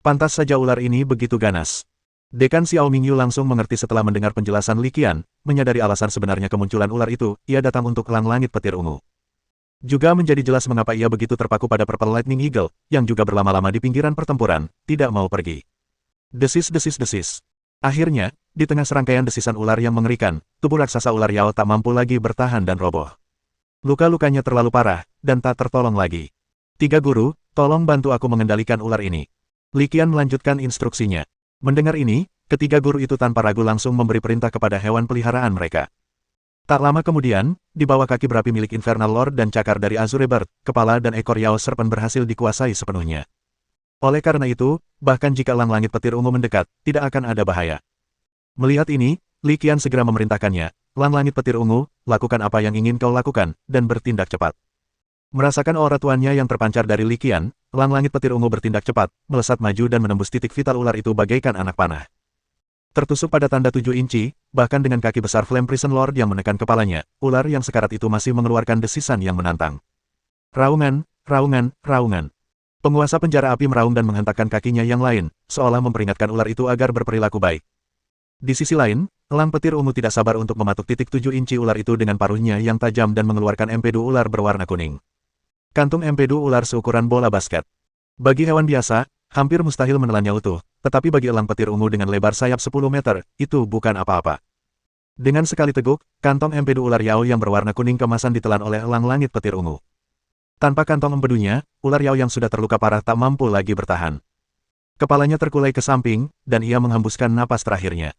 Pantas saja ular ini begitu ganas. Dekan Xiao Mingyu langsung mengerti setelah mendengar penjelasan Li Qian, menyadari alasan sebenarnya kemunculan ular itu, ia datang untuk elang langit petir ungu. Juga menjadi jelas mengapa ia begitu terpaku pada Purple Lightning Eagle, yang juga berlama-lama di pinggiran pertempuran, tidak mau pergi. Desis. Akhirnya, di tengah serangkaian desisan ular yang mengerikan, tubuh raksasa ular Yao tak mampu lagi bertahan dan roboh. Luka-lukanya terlalu parah, dan tak tertolong lagi. "Tiga guru, tolong bantu aku mengendalikan ular ini." Li Qian melanjutkan instruksinya. Mendengar ini, ketiga guru itu tanpa ragu langsung memberi perintah kepada hewan peliharaan mereka. Tak lama kemudian, di bawah kaki berapi milik Infernal Lord dan cakar dari Azure Bird, kepala dan ekor Yao Serpent berhasil dikuasai sepenuhnya. Oleh karena itu, bahkan jika elang langit petir ungu mendekat, tidak akan ada bahaya. Melihat ini, Li Qian segera memerintahkannya, "Elang langit petir ungu, lakukan apa yang ingin kau lakukan, dan bertindak cepat." Merasakan aura tuannya yang terpancar dari Li Qian, elang langit petir ungu bertindak cepat, melesat maju dan menembus titik vital ular itu bagaikan anak panah. Tertusuk pada tanda 7 inci, bahkan dengan kaki besar Flame Prison Lord yang menekan kepalanya, ular yang sekarat itu masih mengeluarkan desisan yang menantang. Raungan. Penguasa penjara api meraung dan menghentakkan kakinya yang lain, seolah memperingatkan ular itu agar berperilaku baik. Di sisi lain, elang petir ungu tidak sabar untuk mematuk titik 7 inci ular itu dengan paruhnya yang tajam dan mengeluarkan empedu ular berwarna kuning. Kantung empedu ular seukuran bola basket. Bagi hewan biasa, hampir mustahil menelannya utuh, tetapi bagi elang petir ungu dengan lebar sayap 10 meter, itu bukan apa-apa. Dengan sekali teguk, kantong empedu ular Yao yang berwarna kuning kemasan ditelan oleh elang langit petir ungu. Tanpa kantong empedunya, ular Yao yang sudah terluka parah tak mampu lagi bertahan. Kepalanya terkulai ke samping, dan ia menghembuskan napas terakhirnya.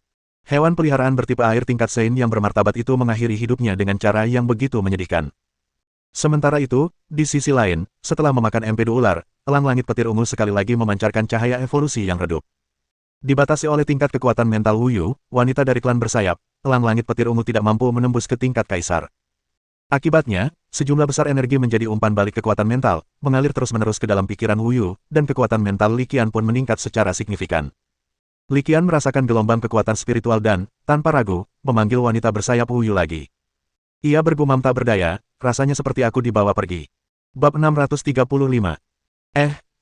Hewan peliharaan bertipe air tingkat Sein yang bermartabat itu mengakhiri hidupnya dengan cara yang begitu menyedihkan. Sementara itu, di sisi lain, setelah memakan empedu ular, elang langit petir ungu sekali lagi memancarkan cahaya evolusi yang redup. Dibatasi oleh tingkat kekuatan mental Wu Yu, wanita dari klan bersayap, elang langit petir ungu tidak mampu menembus ke tingkat kaisar. Akibatnya, sejumlah besar energi menjadi umpan balik kekuatan mental, mengalir terus-menerus ke dalam pikiran Wu Yu, dan kekuatan mental Li Qian pun meningkat secara signifikan. Li Qian merasakan gelombang kekuatan spiritual dan, tanpa ragu, memanggil wanita bersayap Wu Yu lagi. Ia bergumam tak berdaya, rasanya seperti aku dibawa pergi. Bab 635.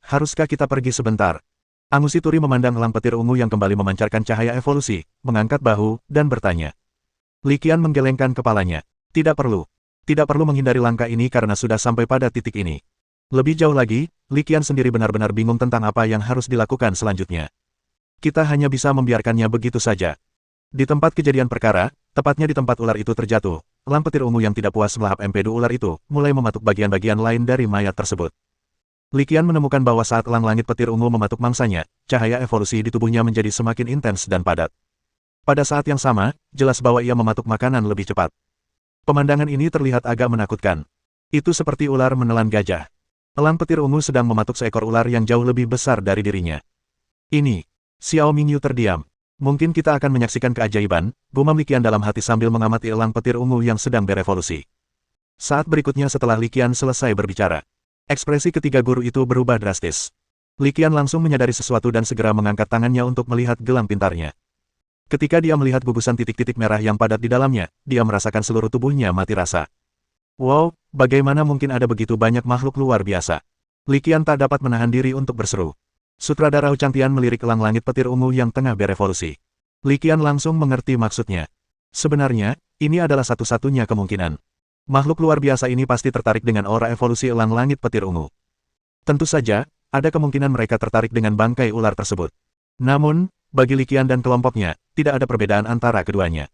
Haruskah kita pergi sebentar? Angusi Turi memandang elang petir ungu yang kembali memancarkan cahaya evolusi, mengangkat bahu, dan bertanya. Li Qian menggelengkan kepalanya. Tidak perlu menghindari langkah ini karena sudah sampai pada titik ini. Lebih jauh lagi, Li Qian sendiri benar-benar bingung tentang apa yang harus dilakukan selanjutnya. Kita hanya bisa membiarkannya begitu saja. Di tempat kejadian perkara, tepatnya di tempat ular itu terjatuh, elang petir ungu yang tidak puas melahap empedu ular itu, mulai mematuk bagian-bagian lain dari mayat tersebut. Li Qian menemukan bahwa saat elang langit petir ungu mematuk mangsanya, cahaya evolusi di tubuhnya menjadi semakin intens dan padat. Pada saat yang sama, jelas bahwa ia mematuk makanan lebih cepat. Pemandangan ini terlihat agak menakutkan. Itu seperti ular menelan gajah. Elang petir ungu sedang mematuk seekor ular yang jauh lebih besar dari dirinya. Ini. Xiao Mingyu terdiam. Mungkin kita akan menyaksikan keajaiban, gumam Li Qian dalam hati sambil mengamati elang petir ungu yang sedang berevolusi. Saat berikutnya setelah Li Qian selesai berbicara, ekspresi ketiga guru itu berubah drastis. Li Qian langsung menyadari sesuatu dan segera mengangkat tangannya untuk melihat gelang pintarnya. Ketika dia melihat gugusan titik-titik merah yang padat di dalamnya, dia merasakan seluruh tubuhnya mati rasa. Wow, bagaimana mungkin ada begitu banyak makhluk luar biasa? Li Qian tak dapat menahan diri untuk berseru. Sutradara Hu Changtian melirik elang langit petir ungu yang tengah berevolusi. Li Qian langsung mengerti maksudnya. Sebenarnya, ini adalah satu-satunya kemungkinan. Makhluk luar biasa ini pasti tertarik dengan aura evolusi elang langit petir ungu. Tentu saja, ada kemungkinan mereka tertarik dengan bangkai ular tersebut. Namun, bagi Li Qian dan kelompoknya, tidak ada perbedaan antara keduanya.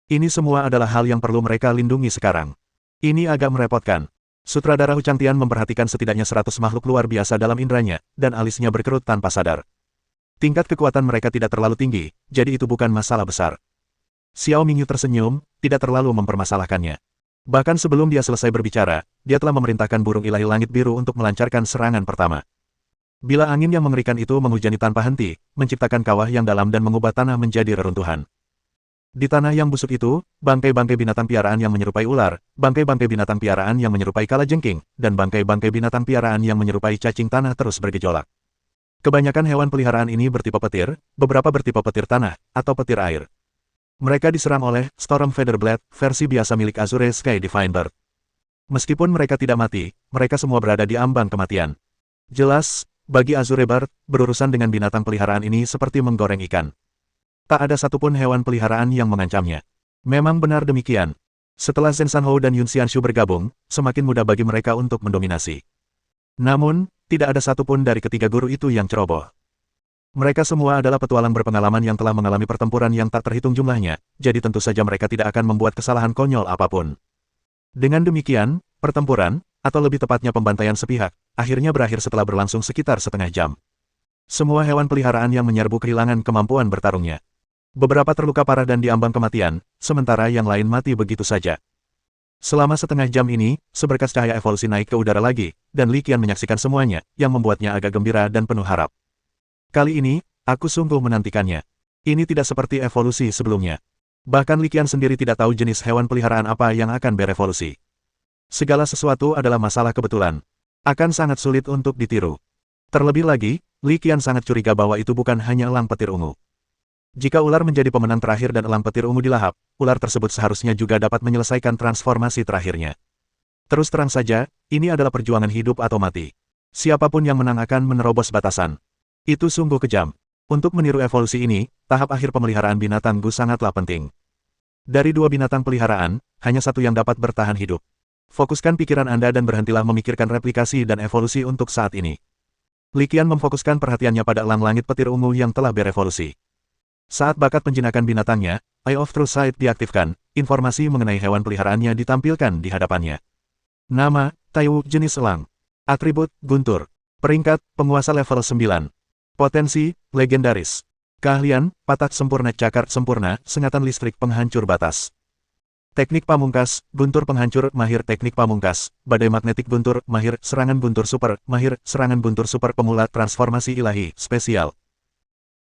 Ini semua adalah hal yang perlu mereka lindungi sekarang. Ini agak merepotkan. Sutradara Hu Changtian memperhatikan setidaknya 100 makhluk luar biasa dalam indranya, dan alisnya berkerut tanpa sadar. Tingkat kekuatan mereka tidak terlalu tinggi, jadi itu bukan masalah besar. Xiao Mingyu tersenyum, tidak terlalu mempermasalahkannya. Bahkan sebelum dia selesai berbicara, dia telah memerintahkan burung ilahi langit biru untuk melancarkan serangan pertama. Bila angin yang mengerikan itu menghujani tanpa henti, menciptakan kawah yang dalam dan mengubah tanah menjadi reruntuhan. Di tanah yang busuk itu, bangkai-bangkai binatang piaraan yang menyerupai ular, bangkai-bangkai binatang piaraan yang menyerupai kalajengking, dan bangkai-bangkai binatang piaraan yang menyerupai cacing tanah terus bergejolak. Kebanyakan hewan peliharaan ini bertipe petir, beberapa bertipe petir tanah, atau petir air. Mereka diserang oleh Storm Feather Blade, versi biasa milik Azure Sky Divine Bird. Meskipun mereka tidak mati, mereka semua berada di ambang kematian. Jelas, bagi Azure Bird, berurusan dengan binatang peliharaan ini seperti menggoreng ikan. Tak ada satupun hewan peliharaan yang mengancamnya. Memang benar demikian. Setelah Zhen Sanhou dan Yun Xianshu bergabung, semakin mudah bagi mereka untuk mendominasi. Namun, tidak ada satupun dari ketiga guru itu yang ceroboh. Mereka semua adalah petualang berpengalaman yang telah mengalami pertempuran yang tak terhitung jumlahnya, jadi tentu saja mereka tidak akan membuat kesalahan konyol apapun. Dengan demikian, pertempuran, atau lebih tepatnya pembantaian sepihak, akhirnya berakhir setelah berlangsung sekitar setengah jam. Semua hewan peliharaan yang menyerbu kehilangan kemampuan bertarungnya. Beberapa terluka parah dan diambang kematian, sementara yang lain mati begitu saja. Selama setengah jam ini, seberkas cahaya evolusi naik ke udara lagi, dan Li Qian menyaksikan semuanya, yang membuatnya agak gembira dan penuh harap. Kali ini, aku sungguh menantikannya. Ini tidak seperti evolusi sebelumnya. Bahkan Li Qian sendiri tidak tahu jenis hewan peliharaan apa yang akan berevolusi. Segala sesuatu adalah masalah kebetulan. Akan sangat sulit untuk ditiru. Terlebih lagi, Li Qian sangat curiga bahwa itu bukan hanya elang petir ungu. Jika ular menjadi pemenang terakhir dan elang petir ungu dilahap, ular tersebut seharusnya juga dapat menyelesaikan transformasi terakhirnya. Terus terang saja, ini adalah perjuangan hidup atau mati. Siapapun yang menang akan menerobos batasan. Itu sungguh kejam. Untuk meniru evolusi ini, tahap akhir pemeliharaan binatang Gu sangatlah penting. Dari dua binatang peliharaan, hanya satu yang dapat bertahan hidup. Fokuskan pikiran Anda dan berhentilah memikirkan replikasi dan evolusi untuk saat ini. Li Qian memfokuskan perhatiannya pada elang langit petir ungu yang telah berevolusi. Saat bakat penjinakan binatangnya, Eye of True Sight diaktifkan, informasi mengenai hewan peliharaannya ditampilkan di hadapannya. Nama, Taiwu, jenis elang. Atribut, guntur. Peringkat, penguasa level 9. Potensi, legendaris. Keahlian, patak sempurna cakar sempurna, sengatan listrik penghancur batas. Teknik pamungkas, guntur penghancur, mahir teknik pamungkas, badai magnetik guntur, mahir, serangan guntur super, mahir, serangan guntur super pemula transformasi ilahi, spesial.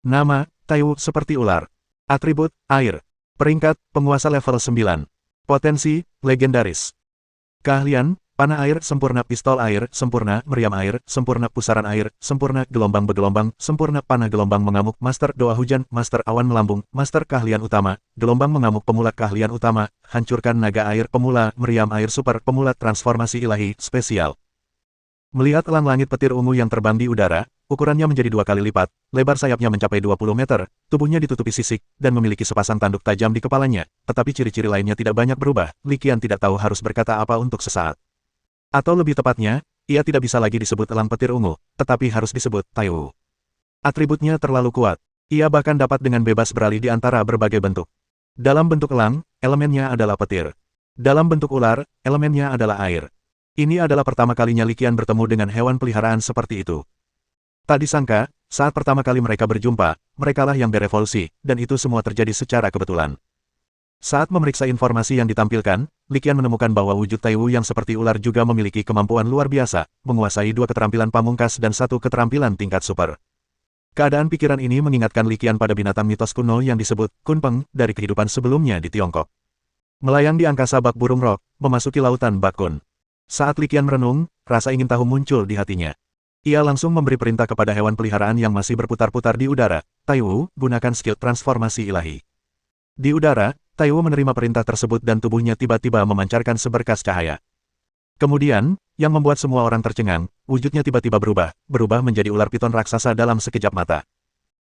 Nama, Taiwu, seperti ular. Atribut, air. Peringkat, penguasa level 9. Potensi, legendaris. Keahlian, panah air, sempurna pistol air, sempurna meriam air, sempurna pusaran air, sempurna gelombang bergelombang, sempurna panah gelombang mengamuk, master doa hujan, master awan melambung, master keahlian utama, gelombang mengamuk pemula keahlian utama, hancurkan naga air pemula, meriam air super pemula transformasi ilahi, spesial. Melihat elang langit petir ungu yang terbang di udara, ukurannya menjadi 2 kali lipat, lebar sayapnya mencapai 20 meter, tubuhnya ditutupi sisik, dan memiliki sepasang tanduk tajam di kepalanya, tetapi ciri-ciri lainnya tidak banyak berubah, Li Qian tidak tahu harus berkata apa untuk sesaat. Atau lebih tepatnya, ia tidak bisa lagi disebut elang petir ungu, tetapi harus disebut Taiwu. Atributnya terlalu kuat. Ia bahkan dapat dengan bebas beralih di antara berbagai bentuk. Dalam bentuk elang, elemennya adalah petir. Dalam bentuk ular, elemennya adalah air. Ini adalah pertama kalinya Li Qian bertemu dengan hewan peliharaan seperti itu. Tak disangka, saat pertama kali mereka berjumpa, merekalah yang berevolusi, dan itu semua terjadi secara kebetulan. Saat memeriksa informasi yang ditampilkan, Li Qian menemukan bahwa wujud Taiwu yang seperti ular juga memiliki kemampuan luar biasa, menguasai 2 keterampilan pamungkas dan 1 keterampilan tingkat super. Keadaan pikiran ini mengingatkan Li Qian pada binatang mitos kuno yang disebut Kunpeng dari kehidupan sebelumnya di Tiongkok. Melayang di angkasa bak burung rok, memasuki lautan bak kun. Saat Li Qian merenung, rasa ingin tahu muncul di hatinya. Ia langsung memberi perintah kepada hewan peliharaan yang masih berputar-putar di udara, Taiwu, gunakan skill transformasi ilahi. Di udara, Taiwu menerima perintah tersebut dan tubuhnya tiba-tiba memancarkan seberkas cahaya. Kemudian, yang membuat semua orang tercengang, wujudnya tiba-tiba berubah menjadi ular piton raksasa dalam sekejap mata.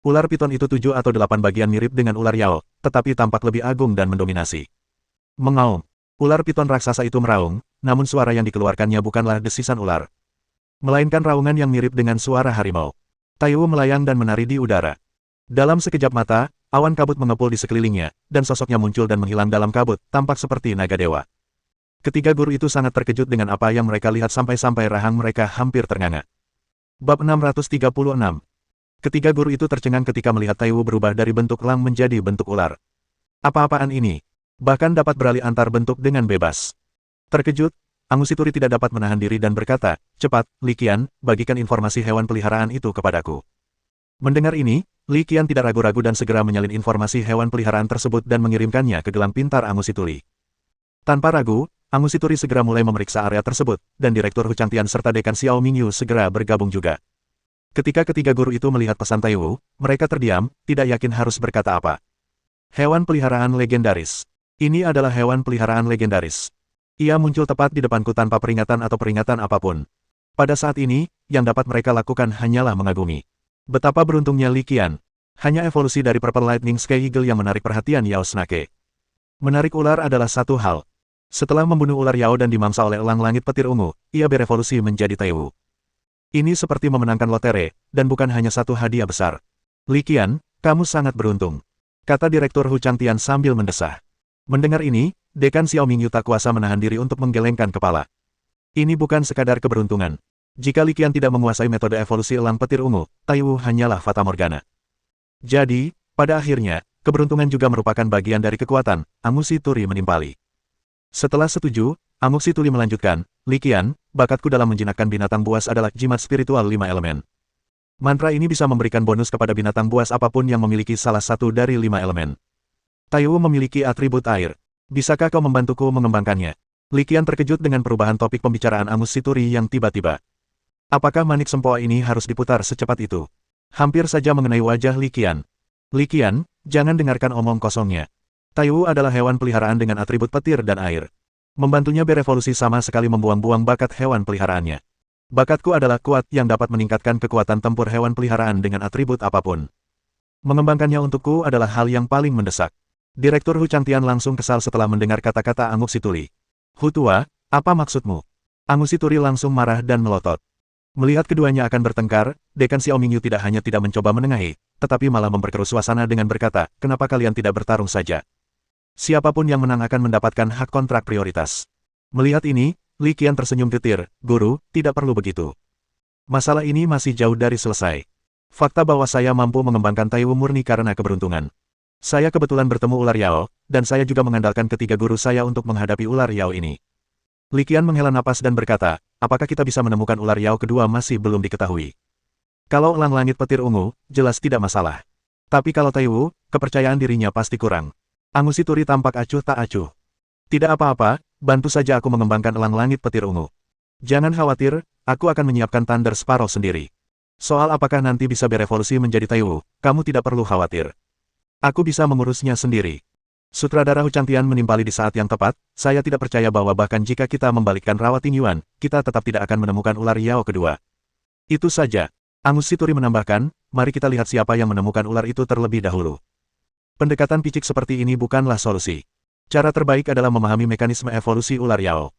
Ular piton itu 7 atau 8 bagian mirip dengan ular Yao, tetapi tampak lebih agung dan mendominasi. Mengaum. Ular piton raksasa itu meraung, namun suara yang dikeluarkannya bukanlah desisan ular, melainkan raungan yang mirip dengan suara harimau. Taiwu melayang dan menari di udara. Dalam sekejap mata, awan kabut mengepul di sekelilingnya, dan sosoknya muncul dan menghilang dalam kabut, tampak seperti naga dewa. Ketiga guru itu sangat terkejut dengan apa yang mereka lihat sampai-sampai rahang mereka hampir ternganga. Bab 636. Ketiga guru itu tercengang ketika melihat Taiwu berubah dari bentuk elang menjadi bentuk ular. Apa-apaan ini? Bahkan dapat beralih antar bentuk dengan bebas. Terkejut, Angusituri tidak dapat menahan diri dan berkata, "Cepat, Li Qian, bagikan informasi hewan peliharaan itu kepadaku." Mendengar ini, Li Qian tidak ragu-ragu dan segera menyalin informasi hewan peliharaan tersebut dan mengirimkannya ke gelang pintar Angusituri. Tanpa ragu, Angusituri segera mulai memeriksa area tersebut, dan Direktur Hu Changtian serta Dekan Xiao Mingyu segera bergabung juga. Ketika ketiga guru itu melihat pesan Taiwu, mereka terdiam, tidak yakin harus berkata apa. Hewan peliharaan legendaris. Ini adalah hewan peliharaan legendaris. Ia muncul tepat di depanku tanpa peringatan atau peringatan apapun. Pada saat ini, yang dapat mereka lakukan hanyalah mengagumi. Betapa beruntungnya Li Qian. Hanya evolusi dari Purple Lightning Sky Eagle yang menarik perhatian Yao Snake. Menarik ular adalah satu hal. Setelah membunuh ular Yao dan dimangsa oleh elang langit petir ungu, ia berevolusi menjadi Taiwu. Ini seperti memenangkan lotre, dan bukan hanya satu hadiah besar. Li Qian, kamu sangat beruntung, kata Direktur Hu Changtian sambil mendesah. Mendengar ini, Dekan Xiao Mingyu tak kuasa menahan diri untuk menggelengkan kepala. Ini bukan sekadar keberuntungan. Jika Li Qian tidak menguasai metode evolusi elang petir ungu, Taiwu hanyalah fata morgana. Jadi, pada akhirnya, keberuntungan juga merupakan bagian dari kekuatan, Amusi Turi menimpali. Setelah setuju, Amusi Turi melanjutkan, Li Qian, bakatku dalam menjinakkan binatang buas adalah jimat spiritual 5 elemen. Mantra ini bisa memberikan bonus kepada binatang buas apapun yang memiliki salah satu dari 5 elemen. Taiwu memiliki atribut air. Bisakah kau membantuku mengembangkannya? Li Qian terkejut dengan perubahan topik pembicaraan Amusi Turi yang tiba-tiba. Apakah manik sempoa ini harus diputar secepat itu? Hampir saja mengenai wajah Li Qian. Li Qian, jangan dengarkan omong kosongnya. Taiwu adalah hewan peliharaan dengan atribut petir dan air. Membantunya berevolusi sama sekali membuang-buang bakat hewan peliharaannya. Bakatku adalah kuat yang dapat meningkatkan kekuatan tempur hewan peliharaan dengan atribut apapun. Mengembangkannya untukku adalah hal yang paling mendesak. Direktur Hu Changtian langsung kesal setelah mendengar kata-kata Amusi Turi. Hu tua, apa maksudmu? Amusi Turi langsung marah dan melotot. Melihat keduanya akan bertengkar, Dekan Xiao Mingyu tidak hanya tidak mencoba menengahi, tetapi malah memperkeruh suasana dengan berkata, kenapa kalian tidak bertarung saja? Siapapun yang menang akan mendapatkan hak kontrak prioritas. Melihat ini, Li Qian tersenyum getir, guru, tidak perlu begitu. Masalah ini masih jauh dari selesai. Fakta bahwa saya mampu mengembangkan Taiwu murni karena keberuntungan. Saya kebetulan bertemu ular Yao, dan saya juga mengandalkan ketiga guru saya untuk menghadapi ular Yao ini. Li Qian menghela napas dan berkata, apakah kita bisa menemukan ular Yao kedua masih belum diketahui. Kalau elang langit petir ungu, jelas tidak masalah. Tapi kalau Taiwu, kepercayaan dirinya pasti kurang. Amusi Turi tampak acuh tak acuh. Tidak apa-apa, bantu saja aku mengembangkan elang langit petir ungu. Jangan khawatir, aku akan menyiapkan Thunder Sparrow sendiri. Soal apakah nanti bisa berevolusi menjadi Taiwu, kamu tidak perlu khawatir. Aku bisa mengurusnya sendiri. Sutradara Hu Changtian menimpali di saat yang tepat, saya tidak percaya bahwa bahkan jika kita membalikkan Rawa Ting Yuan, kita tetap tidak akan menemukan ular Yao kedua. Itu saja. Amusi Turi menambahkan, mari kita lihat siapa yang menemukan ular itu terlebih dahulu. Pendekatan picik seperti ini bukanlah solusi. Cara terbaik adalah memahami mekanisme evolusi ular Yao.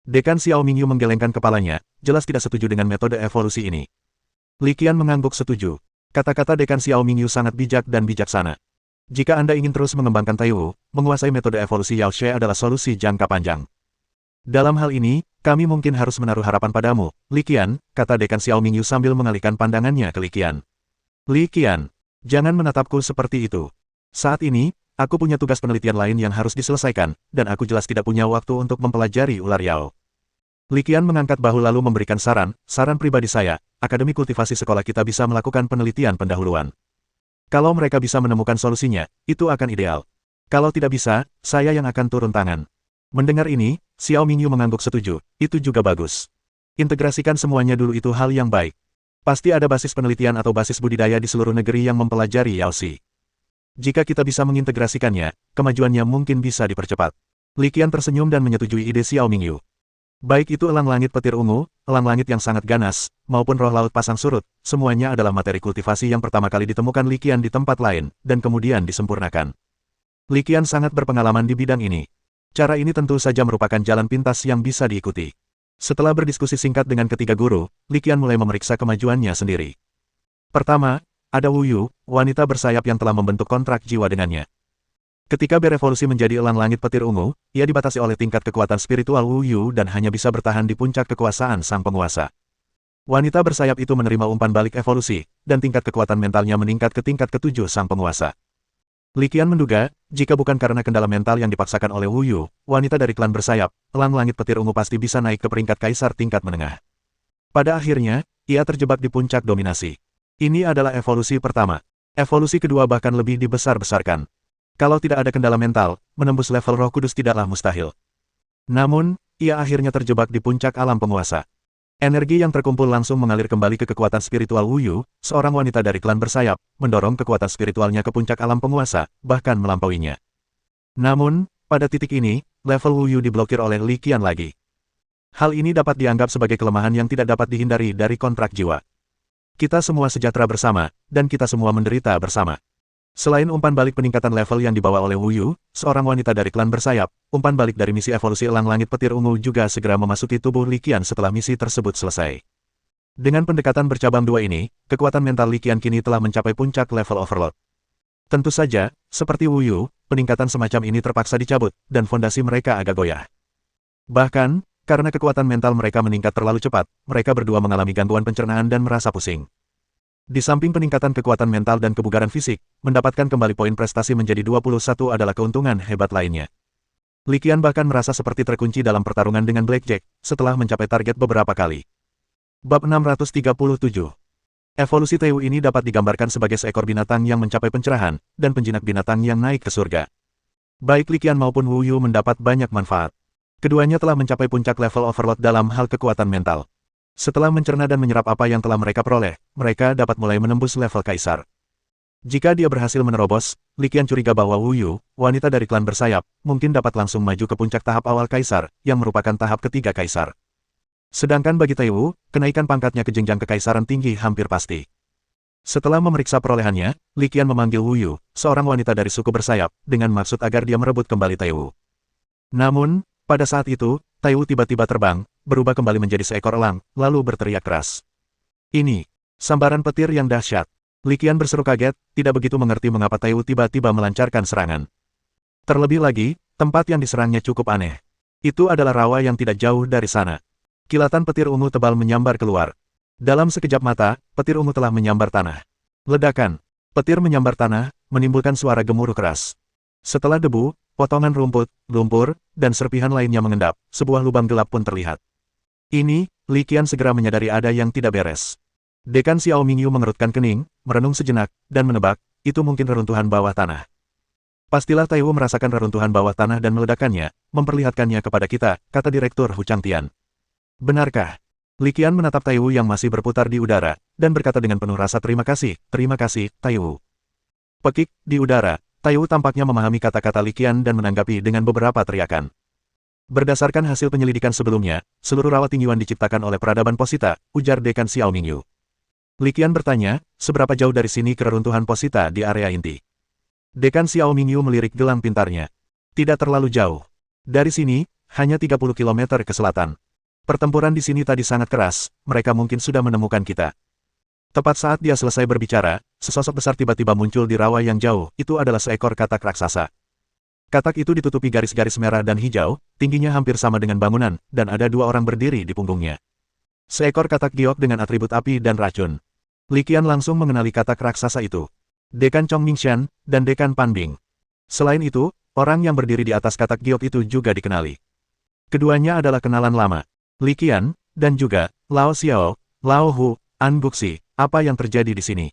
Dekan Xiao Mingyu menggelengkan kepalanya, jelas tidak setuju dengan metode evolusi ini. Li Qian mengangguk setuju. Kata-kata Dekan Xiao Mingyu sangat bijak dan bijaksana. Jika Anda ingin terus mengembangkan Taiwu, menguasai metode evolusi Yao She adalah solusi jangka panjang. Dalam hal ini, kami mungkin harus menaruh harapan padamu, Li Qian, kata Dekan Xiao Mingyu sambil mengalihkan pandangannya ke Li Qian. Li Qian, jangan menatapku seperti itu. Saat ini, aku punya tugas penelitian lain yang harus diselesaikan, dan aku jelas tidak punya waktu untuk mempelajari ular Yao. Li Qian mengangkat bahu lalu memberikan saran pribadi saya, Akademi Kultivasi Sekolah kita bisa melakukan penelitian pendahuluan. Kalau mereka bisa menemukan solusinya, itu akan ideal. Kalau tidak bisa, saya yang akan turun tangan. Mendengar ini, Xiao Mingyu mengangguk setuju, itu juga bagus. Integrasikan semuanya dulu itu hal yang baik. Pasti ada basis penelitian atau basis budidaya di seluruh negeri yang mempelajari Yao Shi. Jika kita bisa mengintegrasikannya, kemajuannya mungkin bisa dipercepat. Li Qian tersenyum dan menyetujui ide Xiao Mingyu. Baik itu elang langit petir ungu, elang langit yang sangat ganas, maupun roh laut pasang surut, semuanya adalah materi kultivasi yang pertama kali ditemukan Li Qian di tempat lain, dan kemudian disempurnakan. Li Qian sangat berpengalaman di bidang ini. Cara ini tentu saja merupakan jalan pintas yang bisa diikuti. Setelah berdiskusi singkat dengan ketiga guru, Li Qian mulai memeriksa kemajuannya sendiri. Pertama, ada Wu Yu, wanita bersayap yang telah membentuk kontrak jiwa dengannya. Ketika berevolusi menjadi elang langit petir ungu, ia dibatasi oleh tingkat kekuatan spiritual Wu Yu dan hanya bisa bertahan di puncak kekuasaan sang penguasa. Wanita bersayap itu menerima umpan balik evolusi, dan tingkat kekuatan mentalnya meningkat ke tingkat ke-7 sang penguasa. Li Qian menduga, jika bukan karena kendala mental yang dipaksakan oleh Wu Yu, wanita dari klan bersayap, elang langit petir ungu pasti bisa naik ke peringkat kaisar tingkat menengah. Pada akhirnya, ia terjebak di puncak dominasi. Ini adalah evolusi pertama. Evolusi kedua bahkan lebih dibesar-besarkan. Kalau tidak ada kendala mental, menembus level Roh Kudus tidaklah mustahil. Namun, ia akhirnya terjebak di puncak alam penguasa. Energi yang terkumpul langsung mengalir kembali ke kekuatan spiritual Wu Yu, seorang wanita dari klan bersayap, mendorong kekuatan spiritualnya ke puncak alam penguasa, bahkan melampauinya. Namun, pada titik ini, level Wu Yu diblokir oleh Li Qian lagi. Hal ini dapat dianggap sebagai kelemahan yang tidak dapat dihindari dari kontrak jiwa. Kita semua sejahtera bersama, dan kita semua menderita bersama. Selain umpan balik peningkatan level yang dibawa oleh Wu Yu, seorang wanita dari klan bersayap, umpan balik dari misi evolusi elang langit petir ungu juga segera memasuki tubuh Li Qian setelah misi tersebut selesai. Dengan pendekatan bercabang dua ini, kekuatan mental Li Qian kini telah mencapai puncak level overload. Tentu saja, seperti Wu Yu, peningkatan semacam ini terpaksa dicabut, dan fondasi mereka agak goyah. Bahkan, karena kekuatan mental mereka meningkat terlalu cepat, mereka berdua mengalami gangguan pencernaan dan merasa pusing. Di samping peningkatan kekuatan mental dan kebugaran fisik, mendapatkan kembali poin prestasi menjadi 21 adalah keuntungan hebat lainnya. Li Qian bahkan merasa seperti terkunci dalam pertarungan dengan Blackjack, setelah mencapai target beberapa kali. Bab 637. Evolusi Taiwu ini dapat digambarkan sebagai seekor binatang yang mencapai pencerahan, dan penjinak binatang yang naik ke surga. Baik Li Qian maupun Wu Yu mendapat banyak manfaat. Keduanya telah mencapai puncak level overload dalam hal kekuatan mental. Setelah mencerna dan menyerap apa yang telah mereka peroleh, mereka dapat mulai menembus level kaisar. Jika dia berhasil menerobos, Li Qian curiga bahwa Wu Yu, wanita dari klan bersayap, mungkin dapat langsung maju ke puncak tahap awal kaisar, yang merupakan tahap ketiga kaisar. Sedangkan bagi Taiwu, kenaikan pangkatnya ke jenjang kekaisaran tinggi hampir pasti. Setelah memeriksa perolehannya, Li Qian memanggil Wu Yu, seorang wanita dari suku bersayap, dengan maksud agar dia merebut kembali Taiwu. Namun, pada saat itu, Taiwu tiba-tiba terbang, berubah kembali menjadi seekor elang, lalu berteriak keras. Ini, sambaran petir yang dahsyat. Li Qian berseru kaget, tidak begitu mengerti mengapa Taiwu tiba-tiba melancarkan serangan. Terlebih lagi, tempat yang diserangnya cukup aneh. Itu adalah rawa yang tidak jauh dari sana. Kilatan petir ungu tebal menyambar keluar. Dalam sekejap mata, petir ungu telah menyambar tanah. Ledakan. Petir menyambar tanah, menimbulkan suara gemuruh keras. Setelah debu, potongan rumput, lumpur, dan serpihan lainnya mengendap, sebuah lubang gelap pun terlihat. Ini, Li Qian segera menyadari ada yang tidak beres. Dekan Xiao Mingyu mengerutkan kening, merenung sejenak, dan menebak, itu mungkin reruntuhan bawah tanah. Pastilah Taiwu merasakan reruntuhan bawah tanah dan meledakannya, memperlihatkannya kepada kita, kata Direktur Hu Changtian. Benarkah? Li Qian menatap Taiwu yang masih berputar di udara, dan berkata dengan penuh rasa terima kasih, Taiwu. Pekik, di udara, Taiwu tampaknya memahami kata-kata Li Qian dan menanggapi dengan beberapa teriakan. Berdasarkan hasil penyelidikan sebelumnya, seluruh rawa tinggiwan diciptakan oleh peradaban Posita, ujar Dekan Xiao Mingyu. Li Qian bertanya, seberapa jauh dari sini ke reruntuhan Posita di area inti? Dekan Xiao Mingyu melirik gelang pintarnya. Tidak terlalu jauh. Dari sini, hanya 30 km ke selatan. Pertempuran di sini tadi sangat keras, mereka mungkin sudah menemukan kita. Tepat saat dia selesai berbicara, sesosok besar tiba-tiba muncul di rawa yang jauh, itu adalah seekor katak raksasa. Katak itu ditutupi garis-garis merah dan hijau, tingginya hampir sama dengan bangunan, dan ada dua orang berdiri di punggungnya. Seekor katak giok dengan atribut api dan racun. Li Qian langsung mengenali katak raksasa itu. Dekan Chong Mingshan, dan Dekan Pan Bing. Selain itu, orang yang berdiri di atas katak giok itu juga dikenali. Keduanya adalah kenalan lama. Li Qian, dan juga, Lao Xiao, Lao Hu, An Guxi, apa yang terjadi di sini?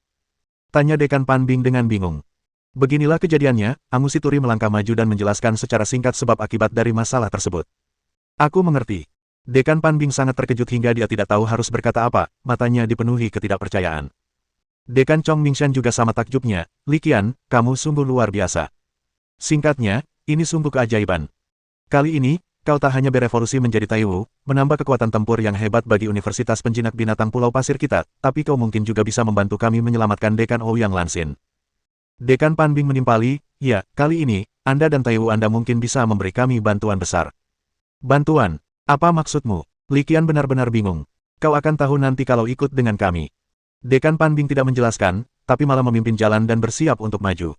Tanya Dekan Pan Bing dengan bingung. Beginilah kejadiannya, Angusi Turi melangkah maju dan menjelaskan secara singkat sebab akibat dari masalah tersebut. Aku mengerti. Dekan Pan Bing sangat terkejut hingga dia tidak tahu harus berkata apa, matanya dipenuhi ketidakpercayaan. Dekan Chong Mingshan juga sama takjubnya, Li Qian, kamu sungguh luar biasa. Singkatnya, ini sungguh keajaiban. Kali ini, kau tak hanya berevolusi menjadi Taiwu, menambah kekuatan tempur yang hebat bagi Universitas Penjinak Binatang Pulau Pasir kita, tapi kau mungkin juga bisa membantu kami menyelamatkan Dekan Ouyang Lansin. Dekan Pan Bing menimpali, ya, kali ini, Anda dan Taiwu Anda mungkin bisa memberi kami bantuan besar. Bantuan? Apa maksudmu? Li Qian benar-benar bingung. Kau akan tahu nanti kalau ikut dengan kami. Dekan Pan Bing tidak menjelaskan, tapi malah memimpin jalan dan bersiap untuk maju.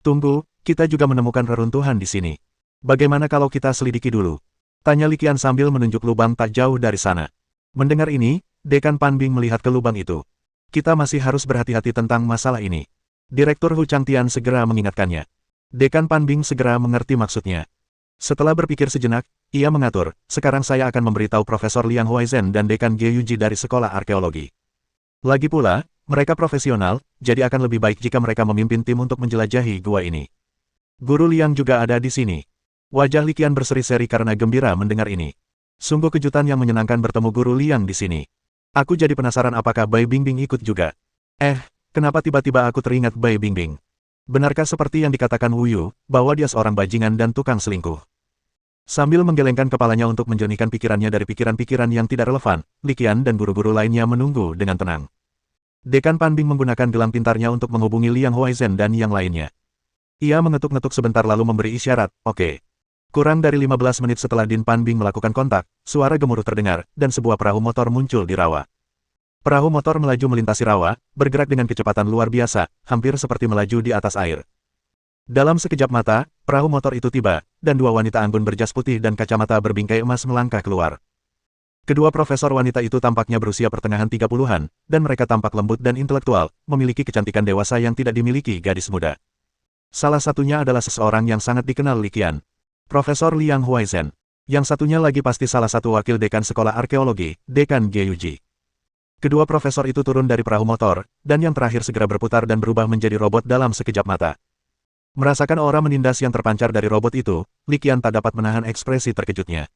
Tunggu, kita juga menemukan reruntuhan di sini. Bagaimana kalau kita selidiki dulu? Tanya Li Qian sambil menunjuk lubang tak jauh dari sana. Mendengar ini, Dekan Pan Bing melihat ke lubang itu. Kita masih harus berhati-hati tentang masalah ini. Direktur Hu Changtian segera mengingatkannya. Dekan Pan Bing segera mengerti maksudnya. Setelah berpikir sejenak, ia mengatur, sekarang saya akan memberitahu Profesor Liang Huaizhen dan Dekan Ge Yuji dari Sekolah Arkeologi. Lagi pula, mereka profesional, jadi akan lebih baik jika mereka memimpin tim untuk menjelajahi gua ini. Guru Liang juga ada di sini. Wajah Li Qian berseri-seri karena gembira mendengar ini. Sungguh kejutan yang menyenangkan bertemu Guru Liang di sini. Aku jadi penasaran apakah Bai Bingbing ikut juga. Kenapa tiba-tiba aku teringat Bai Bingbing? Benarkah seperti yang dikatakan Wu Yu, bahwa dia seorang bajingan dan tukang selingkuh? Sambil menggelengkan kepalanya untuk menjernihkan pikirannya dari pikiran-pikiran yang tidak relevan, Li Qian dan guru-guru lainnya menunggu dengan tenang. Dekan Pan Bing menggunakan gelang pintarnya untuk menghubungi Liang Huaizhen dan yang lainnya. Ia mengetuk-ngetuk sebentar lalu memberi isyarat, oke. Kurang dari 15 menit setelah Din Pan Bing melakukan kontak, suara gemuruh terdengar, dan sebuah perahu motor muncul di rawa. Perahu motor melaju melintasi rawa, bergerak dengan kecepatan luar biasa, hampir seperti melaju di atas air. Dalam sekejap mata, perahu motor itu tiba, dan dua wanita anggun berjas putih dan kacamata berbingkai emas melangkah keluar. Kedua profesor wanita itu tampaknya berusia pertengahan 30-an, dan mereka tampak lembut dan intelektual, memiliki kecantikan dewasa yang tidak dimiliki gadis muda. Salah satunya adalah seseorang yang sangat dikenal Li Qian, Profesor Liang Huaizhen. Yang satunya lagi pasti salah satu wakil dekan sekolah arkeologi, Dekan Gyuji. Kedua profesor itu turun dari perahu motor, dan yang terakhir segera berputar dan berubah menjadi robot dalam sekejap mata. Merasakan aura menindas yang terpancar dari robot itu, Li Qian tak dapat menahan ekspresi terkejutnya.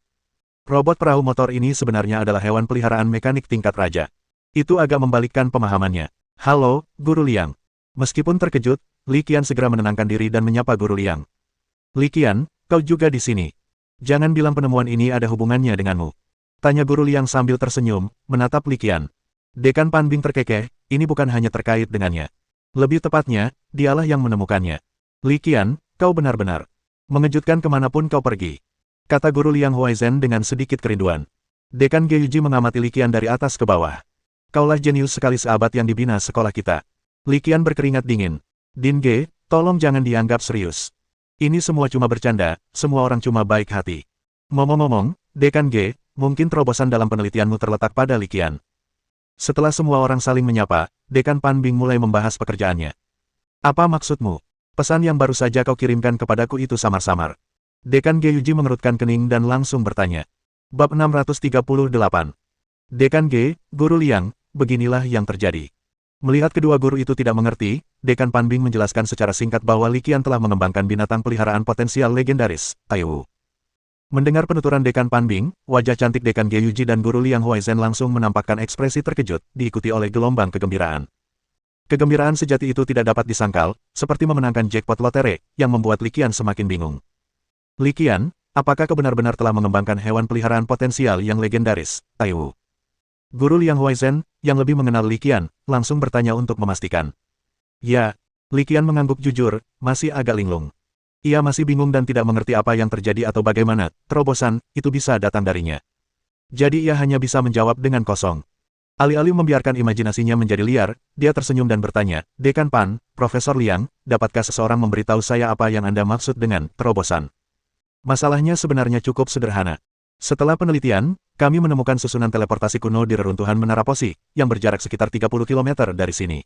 Robot perahu motor ini sebenarnya adalah hewan peliharaan mekanik tingkat raja. Itu agak membalikkan pemahamannya. Halo, Guru Liang. Meskipun terkejut, Li Qian segera menenangkan diri dan menyapa Guru Liang. Li Qian, kau juga di sini. Jangan bilang penemuan ini ada hubungannya denganmu. Tanya Guru Liang sambil tersenyum, menatap Li Qian. Dekan Pan Bing terkekeh, ini bukan hanya terkait dengannya. Lebih tepatnya, dialah yang menemukannya. Li Qian, kau benar-benar mengejutkan kemanapun kau pergi. Kata Guru Liang Huaizhen dengan sedikit kerinduan. Dekan Gyuji mengamati Li Qian dari atas ke bawah. Kaulah jenius sekali sahabat yang dibina sekolah kita. Li Qian berkeringat dingin. Din Ge, tolong jangan dianggap serius. Ini semua cuma bercanda, semua orang cuma baik hati. Ngomong-ngomong, Dekan Ge, mungkin terobosan dalam penelitianmu terletak pada Li Qian. Setelah semua orang saling menyapa, Dekan Pan Bing mulai membahas pekerjaannya. Apa maksudmu? Pesan yang baru saja kau kirimkan kepadaku itu samar-samar. Dekan Gyuji mengerutkan kening dan langsung bertanya. Bab 638. Dekan Ge, Guru Liang, beginilah yang terjadi. Melihat kedua guru itu tidak mengerti, Dekan Pan Bing menjelaskan secara singkat bahwa Li Qian telah mengembangkan binatang peliharaan potensial legendaris, Taiwu. Mendengar penuturan Dekan Pan Bing, wajah cantik Dekan Gyuji dan Guru Liang Huaizhen langsung menampakkan ekspresi terkejut, diikuti oleh gelombang kegembiraan. Kegembiraan sejati itu tidak dapat disangkal, seperti memenangkan jackpot lotere, yang membuat Li Qian semakin bingung. Li Qian, apakah kau benar-benar telah mengembangkan hewan peliharaan potensial yang legendaris, Taiwu? Guru Liang Huaizhen, yang lebih mengenal Li Qian, langsung bertanya untuk memastikan. Ya, Li Qian mengangguk jujur, masih agak linglung. Ia masih bingung dan tidak mengerti apa yang terjadi atau bagaimana terobosan itu bisa datang darinya. Jadi ia hanya bisa menjawab dengan kosong. Alih-alih membiarkan imajinasinya menjadi liar, dia tersenyum dan bertanya, Dekan Pan, Profesor Liang, dapatkah seseorang memberitahu saya apa yang Anda maksud dengan terobosan? Masalahnya sebenarnya cukup sederhana. Setelah penelitian, kami menemukan susunan teleportasi kuno di reruntuhan Menara Posi, yang berjarak sekitar 30 km dari sini.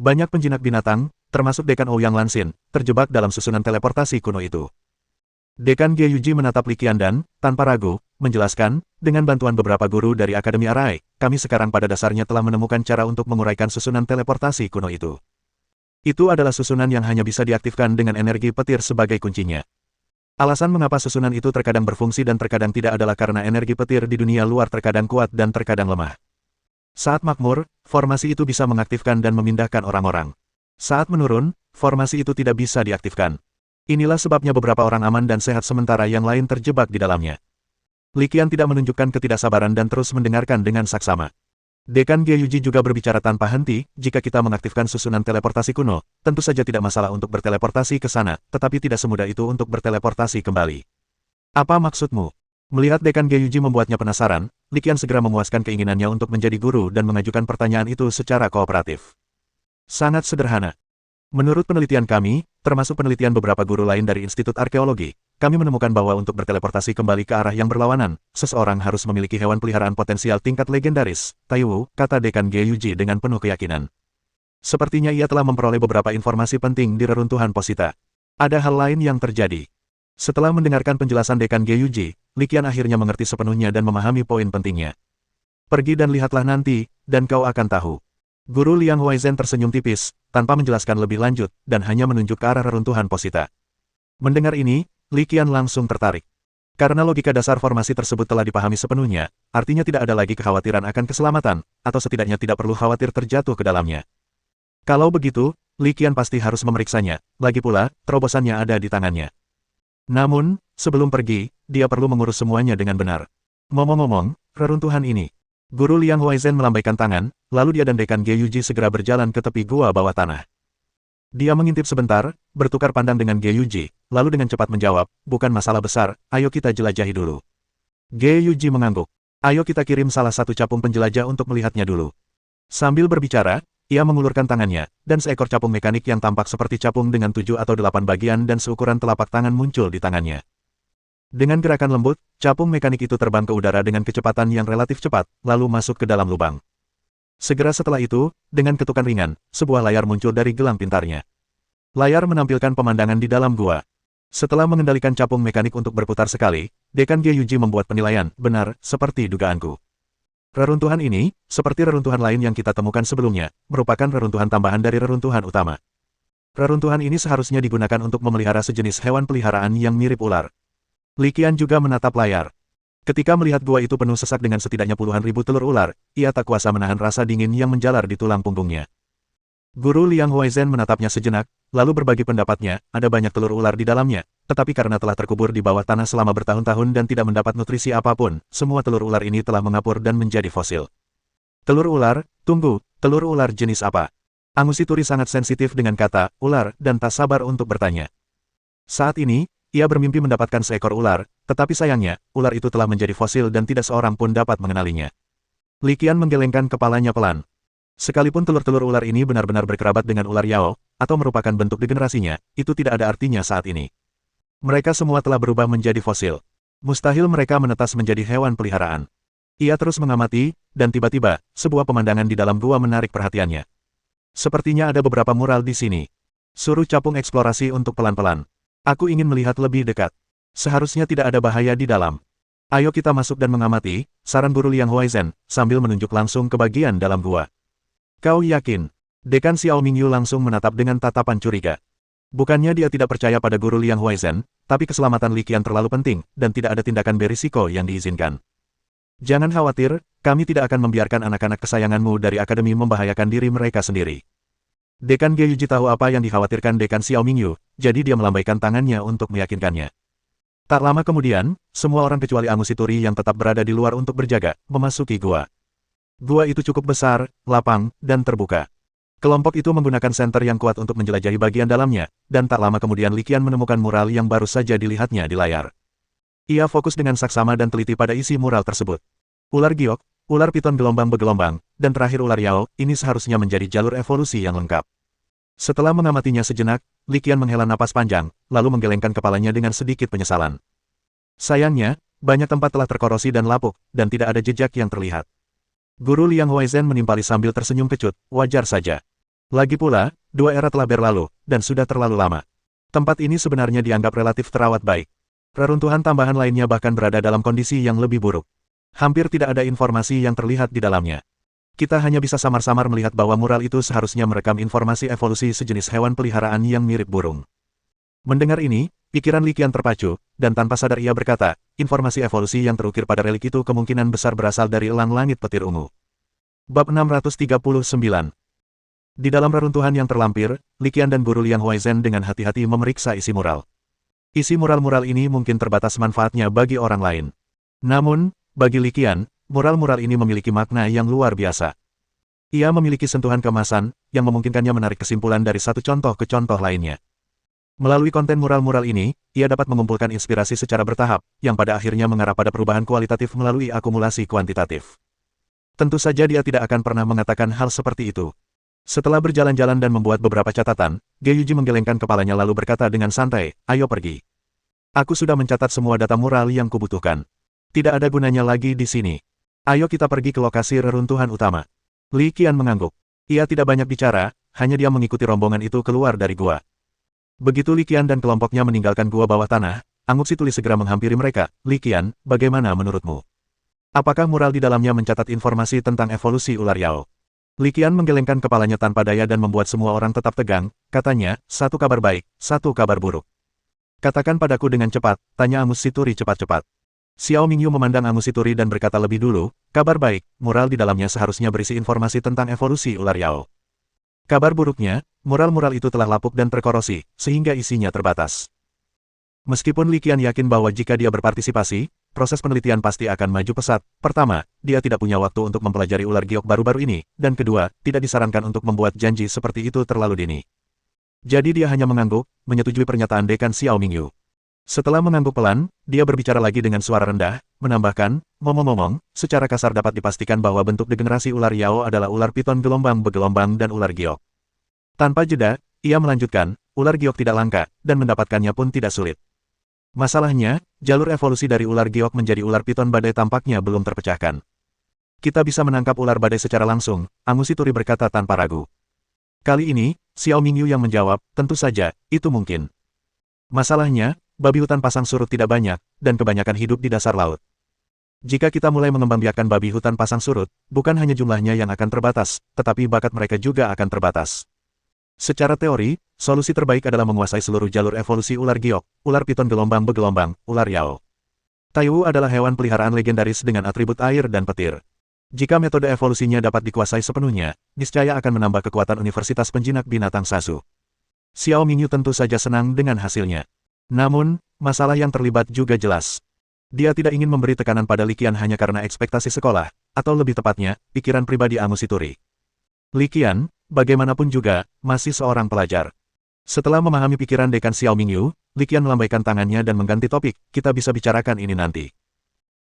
Banyak penjinak binatang, termasuk Dekan Ouyang Lansin, terjebak dalam susunan teleportasi kuno itu. Dekan Gyuji menatap Li Qian dan, tanpa ragu, menjelaskan, dengan bantuan beberapa guru dari Akademi Arai, kami sekarang pada dasarnya telah menemukan cara untuk menguraikan susunan teleportasi kuno itu. Itu adalah susunan yang hanya bisa diaktifkan dengan energi petir sebagai kuncinya. Alasan mengapa susunan itu terkadang berfungsi dan terkadang tidak adalah karena energi petir di dunia luar terkadang kuat dan terkadang lemah. Saat makmur, formasi itu bisa mengaktifkan dan memindahkan orang-orang. Saat menurun, formasi itu tidak bisa diaktifkan. Inilah sebabnya beberapa orang aman dan sehat sementara yang lain terjebak di dalamnya. Li Qian tidak menunjukkan ketidaksabaran dan terus mendengarkan dengan saksama. Dekan Gyuji juga berbicara tanpa henti, jika kita mengaktifkan susunan teleportasi kuno, tentu saja tidak masalah untuk berteleportasi ke sana, tetapi tidak semudah itu untuk berteleportasi kembali. Apa maksudmu? Melihat Dekan Gyuji membuatnya penasaran, Li Qian segera memuaskan keinginannya untuk menjadi guru dan mengajukan pertanyaan itu secara kooperatif. Sangat sederhana. Menurut penelitian kami, termasuk penelitian beberapa guru lain dari Institut Arkeologi, kami menemukan bahwa untuk berteleportasi kembali ke arah yang berlawanan, seseorang harus memiliki hewan peliharaan potensial tingkat legendaris, Taiwu, kata Dekan Gyuji dengan penuh keyakinan. Sepertinya ia telah memperoleh beberapa informasi penting di reruntuhan Posita. Ada hal lain yang terjadi. Setelah mendengarkan penjelasan Dekan Gyuji, Li Qian akhirnya mengerti sepenuhnya dan memahami poin pentingnya. Pergi dan lihatlah nanti, dan kau akan tahu. Guru Liang Huaizhen tersenyum tipis, tanpa menjelaskan lebih lanjut, dan hanya menunjuk ke arah reruntuhan Posita. Mendengar ini, Li Qian langsung tertarik. Karena logika dasar formasi tersebut telah dipahami sepenuhnya, artinya tidak ada lagi kekhawatiran akan keselamatan, atau setidaknya tidak perlu khawatir terjatuh ke dalamnya. Kalau begitu, Li Qian pasti harus memeriksanya, lagi pula, terobosannya ada di tangannya. Namun, sebelum pergi, dia perlu mengurus semuanya dengan benar. Ngomong-ngomong, reruntuhan ini. Guru Liang Huaizhen melambaikan tangan, lalu dia dan Dekan Ge Yuji segera berjalan ke tepi gua bawah tanah. Dia mengintip sebentar, bertukar pandang dengan Ge Yuji, lalu dengan cepat menjawab, bukan masalah besar, ayo kita jelajahi dulu. Ge Yuji mengangguk. Ayo kita kirim salah satu capung penjelajah untuk melihatnya dulu. Sambil berbicara, ia mengulurkan tangannya, dan seekor capung mekanik yang tampak seperti capung dengan 7 atau 8 bagian dan seukuran telapak tangan muncul di tangannya. Dengan gerakan lembut, capung mekanik itu terbang ke udara dengan kecepatan yang relatif cepat, lalu masuk ke dalam lubang. Segera setelah itu, dengan ketukan ringan, sebuah layar muncul dari gelang pintarnya. Layar menampilkan pemandangan di dalam gua. Setelah mengendalikan capung mekanik untuk berputar sekali, Dekan Ge Yuji membuat penilaian, benar, seperti dugaanku. Reruntuhan ini, seperti reruntuhan lain yang kita temukan sebelumnya, merupakan reruntuhan tambahan dari reruntuhan utama. Reruntuhan ini seharusnya digunakan untuk memelihara sejenis hewan peliharaan yang mirip ular. Li Qian juga menatap layar. Ketika melihat gua itu penuh sesak dengan setidaknya puluhan ribu telur ular, ia tak kuasa menahan rasa dingin yang menjalar di tulang punggungnya. Guru Liang Huaizhen menatapnya sejenak, lalu berbagi pendapatnya, ada banyak telur ular di dalamnya, tetapi karena telah terkubur di bawah tanah selama bertahun-tahun dan tidak mendapat nutrisi apapun, semua telur ular ini telah mengapur dan menjadi fosil. Telur ular, tunggu, telur ular jenis apa? Angusi Turi sangat sensitif dengan kata, ular, dan tak sabar untuk bertanya. Saat ini, ia bermimpi mendapatkan seekor ular, tetapi sayangnya, ular itu telah menjadi fosil dan tidak seorang pun dapat mengenalinya. Li Qian menggelengkan kepalanya pelan. Sekalipun telur-telur ular ini benar-benar berkerabat dengan ular Yao, atau merupakan bentuk degenerasinya, itu tidak ada artinya saat ini. Mereka semua telah berubah menjadi fosil. Mustahil mereka menetas menjadi hewan peliharaan. Ia terus mengamati, dan tiba-tiba, sebuah pemandangan di dalam gua menarik perhatiannya. Sepertinya ada beberapa mural di sini. Suruh capung eksplorasi untuk pelan-pelan. Aku ingin melihat lebih dekat. Seharusnya tidak ada bahaya di dalam. Ayo kita masuk dan mengamati, saran Guru Liang Huaizhen, sambil menunjuk langsung ke bagian dalam gua. Kau yakin? Dekan Xiao Mingyu langsung menatap dengan tatapan curiga. Bukannya dia tidak percaya pada Guru Liang Huaizhen, tapi keselamatan Li Qian terlalu penting, dan tidak ada tindakan berisiko yang diizinkan. Jangan khawatir, kami tidak akan membiarkan anak-anak kesayanganmu dari akademi membahayakan diri mereka sendiri. Dekan Ge Yuji tahu apa yang dikhawatirkan Dekan Xiao Mingyu, jadi dia melambaikan tangannya untuk meyakinkannya. Tak lama kemudian, semua orang kecuali Angusi Turi yang tetap berada di luar untuk berjaga, memasuki gua. Gua itu cukup besar, lapang, dan terbuka. Kelompok itu menggunakan senter yang kuat untuk menjelajahi bagian dalamnya, dan tak lama kemudian Li Qian menemukan mural yang baru saja dilihatnya di layar. Ia fokus dengan saksama dan teliti pada isi mural tersebut. Ular giok, ular piton gelombang bergelombang, dan terakhir ular Yao, ini seharusnya menjadi jalur evolusi yang lengkap. Setelah mengamatinya sejenak, Li Qian menghela napas panjang, lalu menggelengkan kepalanya dengan sedikit penyesalan. Sayangnya, banyak tempat telah terkorosi dan lapuk, dan tidak ada jejak yang terlihat. Guru Liang Huaizhen menimpali sambil tersenyum kecut, wajar saja. Lagi pula, 2 era telah berlalu, dan sudah terlalu lama. Tempat ini sebenarnya dianggap relatif terawat baik. Reruntuhan tambahan lainnya bahkan berada dalam kondisi yang lebih buruk. Hampir tidak ada informasi yang terlihat di dalamnya. Kita hanya bisa samar-samar melihat bahwa mural itu seharusnya merekam informasi evolusi sejenis hewan peliharaan yang mirip burung. Mendengar ini, pikiran Li Qian terpacu, dan tanpa sadar ia berkata, informasi evolusi yang terukir pada relik itu kemungkinan besar berasal dari elang langit petir ungu. Bab 639. Di dalam reruntuhan yang terlampir, Li Qian dan Guru Liang Huaizhen dengan hati-hati memeriksa isi mural. Isi mural-mural ini mungkin terbatas manfaatnya bagi orang lain. Namun, bagi Li Qian, mural-mural ini memiliki makna yang luar biasa. Ia memiliki sentuhan keemasan, yang memungkinkannya menarik kesimpulan dari satu contoh ke contoh lainnya. Melalui konten mural-mural ini, ia dapat mengumpulkan inspirasi secara bertahap, yang pada akhirnya mengarah pada perubahan kualitatif melalui akumulasi kuantitatif. Tentu saja dia tidak akan pernah mengatakan hal seperti itu. Setelah berjalan-jalan dan membuat beberapa catatan, Ge Yuji menggelengkan kepalanya lalu berkata dengan santai, ayo pergi. Aku sudah mencatat semua data mural yang kubutuhkan. Tidak ada gunanya lagi di sini. Ayo kita pergi ke lokasi reruntuhan utama. Li Qian mengangguk. Ia tidak banyak bicara, hanya dia mengikuti rombongan itu keluar dari gua. Begitu Li Qian dan kelompoknya meninggalkan gua bawah tanah, Angusi Tuli segera menghampiri mereka. Li Qian, bagaimana menurutmu? Apakah mural di dalamnya mencatat informasi tentang evolusi ular Yao? Li Qian menggelengkan kepalanya tanpa daya dan membuat semua orang tetap tegang, katanya, satu kabar baik, satu kabar buruk. Katakan padaku dengan cepat, tanya Angus Situri cepat-cepat. Xiao Mingyu memandang Angus Situri dan berkata lebih dulu, kabar baik, mural di dalamnya seharusnya berisi informasi tentang evolusi ular Yao. Kabar buruknya, mural-mural itu telah lapuk dan terkorosi, sehingga isinya terbatas. Meskipun Li Qian yakin bahwa jika dia berpartisipasi, proses penelitian pasti akan maju pesat. Pertama, dia tidak punya waktu untuk mempelajari ular giok baru-baru ini, dan kedua, tidak disarankan untuk membuat janji seperti itu terlalu dini. Jadi dia hanya mengangguk, menyetujui pernyataan Dekan Xiao Mingyu. Setelah mengangguk pelan, dia berbicara lagi dengan suara rendah, menambahkan, ngomong-ngomong, secara kasar dapat dipastikan bahwa bentuk degenerasi ular Yao adalah ular piton gelombang bergelombang dan ular giok. Tanpa jeda, ia melanjutkan, ular giok tidak langka, dan mendapatkannya pun tidak sulit. Masalahnya, jalur evolusi dari ular giok menjadi ular piton badai tampaknya belum terpecahkan. Kita bisa menangkap ular badai secara langsung, Angus Situri berkata tanpa ragu. Kali ini, Xiao Mingyu yang menjawab, tentu saja, itu mungkin. Masalahnya, babi hutan pasang surut tidak banyak, dan kebanyakan hidup di dasar laut. Jika kita mulai mengembangbiakkan babi hutan pasang surut, bukan hanya jumlahnya yang akan terbatas, tetapi bakat mereka juga akan terbatas. Secara teori, solusi terbaik adalah menguasai seluruh jalur evolusi ular giok, ular piton gelombang bergelombang, ular Yao. Taiwu adalah hewan peliharaan legendaris dengan atribut air dan petir. Jika metode evolusinya dapat dikuasai sepenuhnya, niscaya akan menambah kekuatan Universitas Penjinak Binatang Sasu. Xiao Mingyu tentu saja senang dengan hasilnya. Namun, masalah yang terlibat juga jelas. Dia tidak ingin memberi tekanan pada Li Qian hanya karena ekspektasi sekolah, atau lebih tepatnya, pikiran pribadi Angus Situri. Li Qian, bagaimanapun juga, masih seorang pelajar. Setelah memahami pikiran Dekan Xiao Mingyu, Li Qian melambaikan tangannya dan mengganti topik, kita bisa bicarakan ini nanti.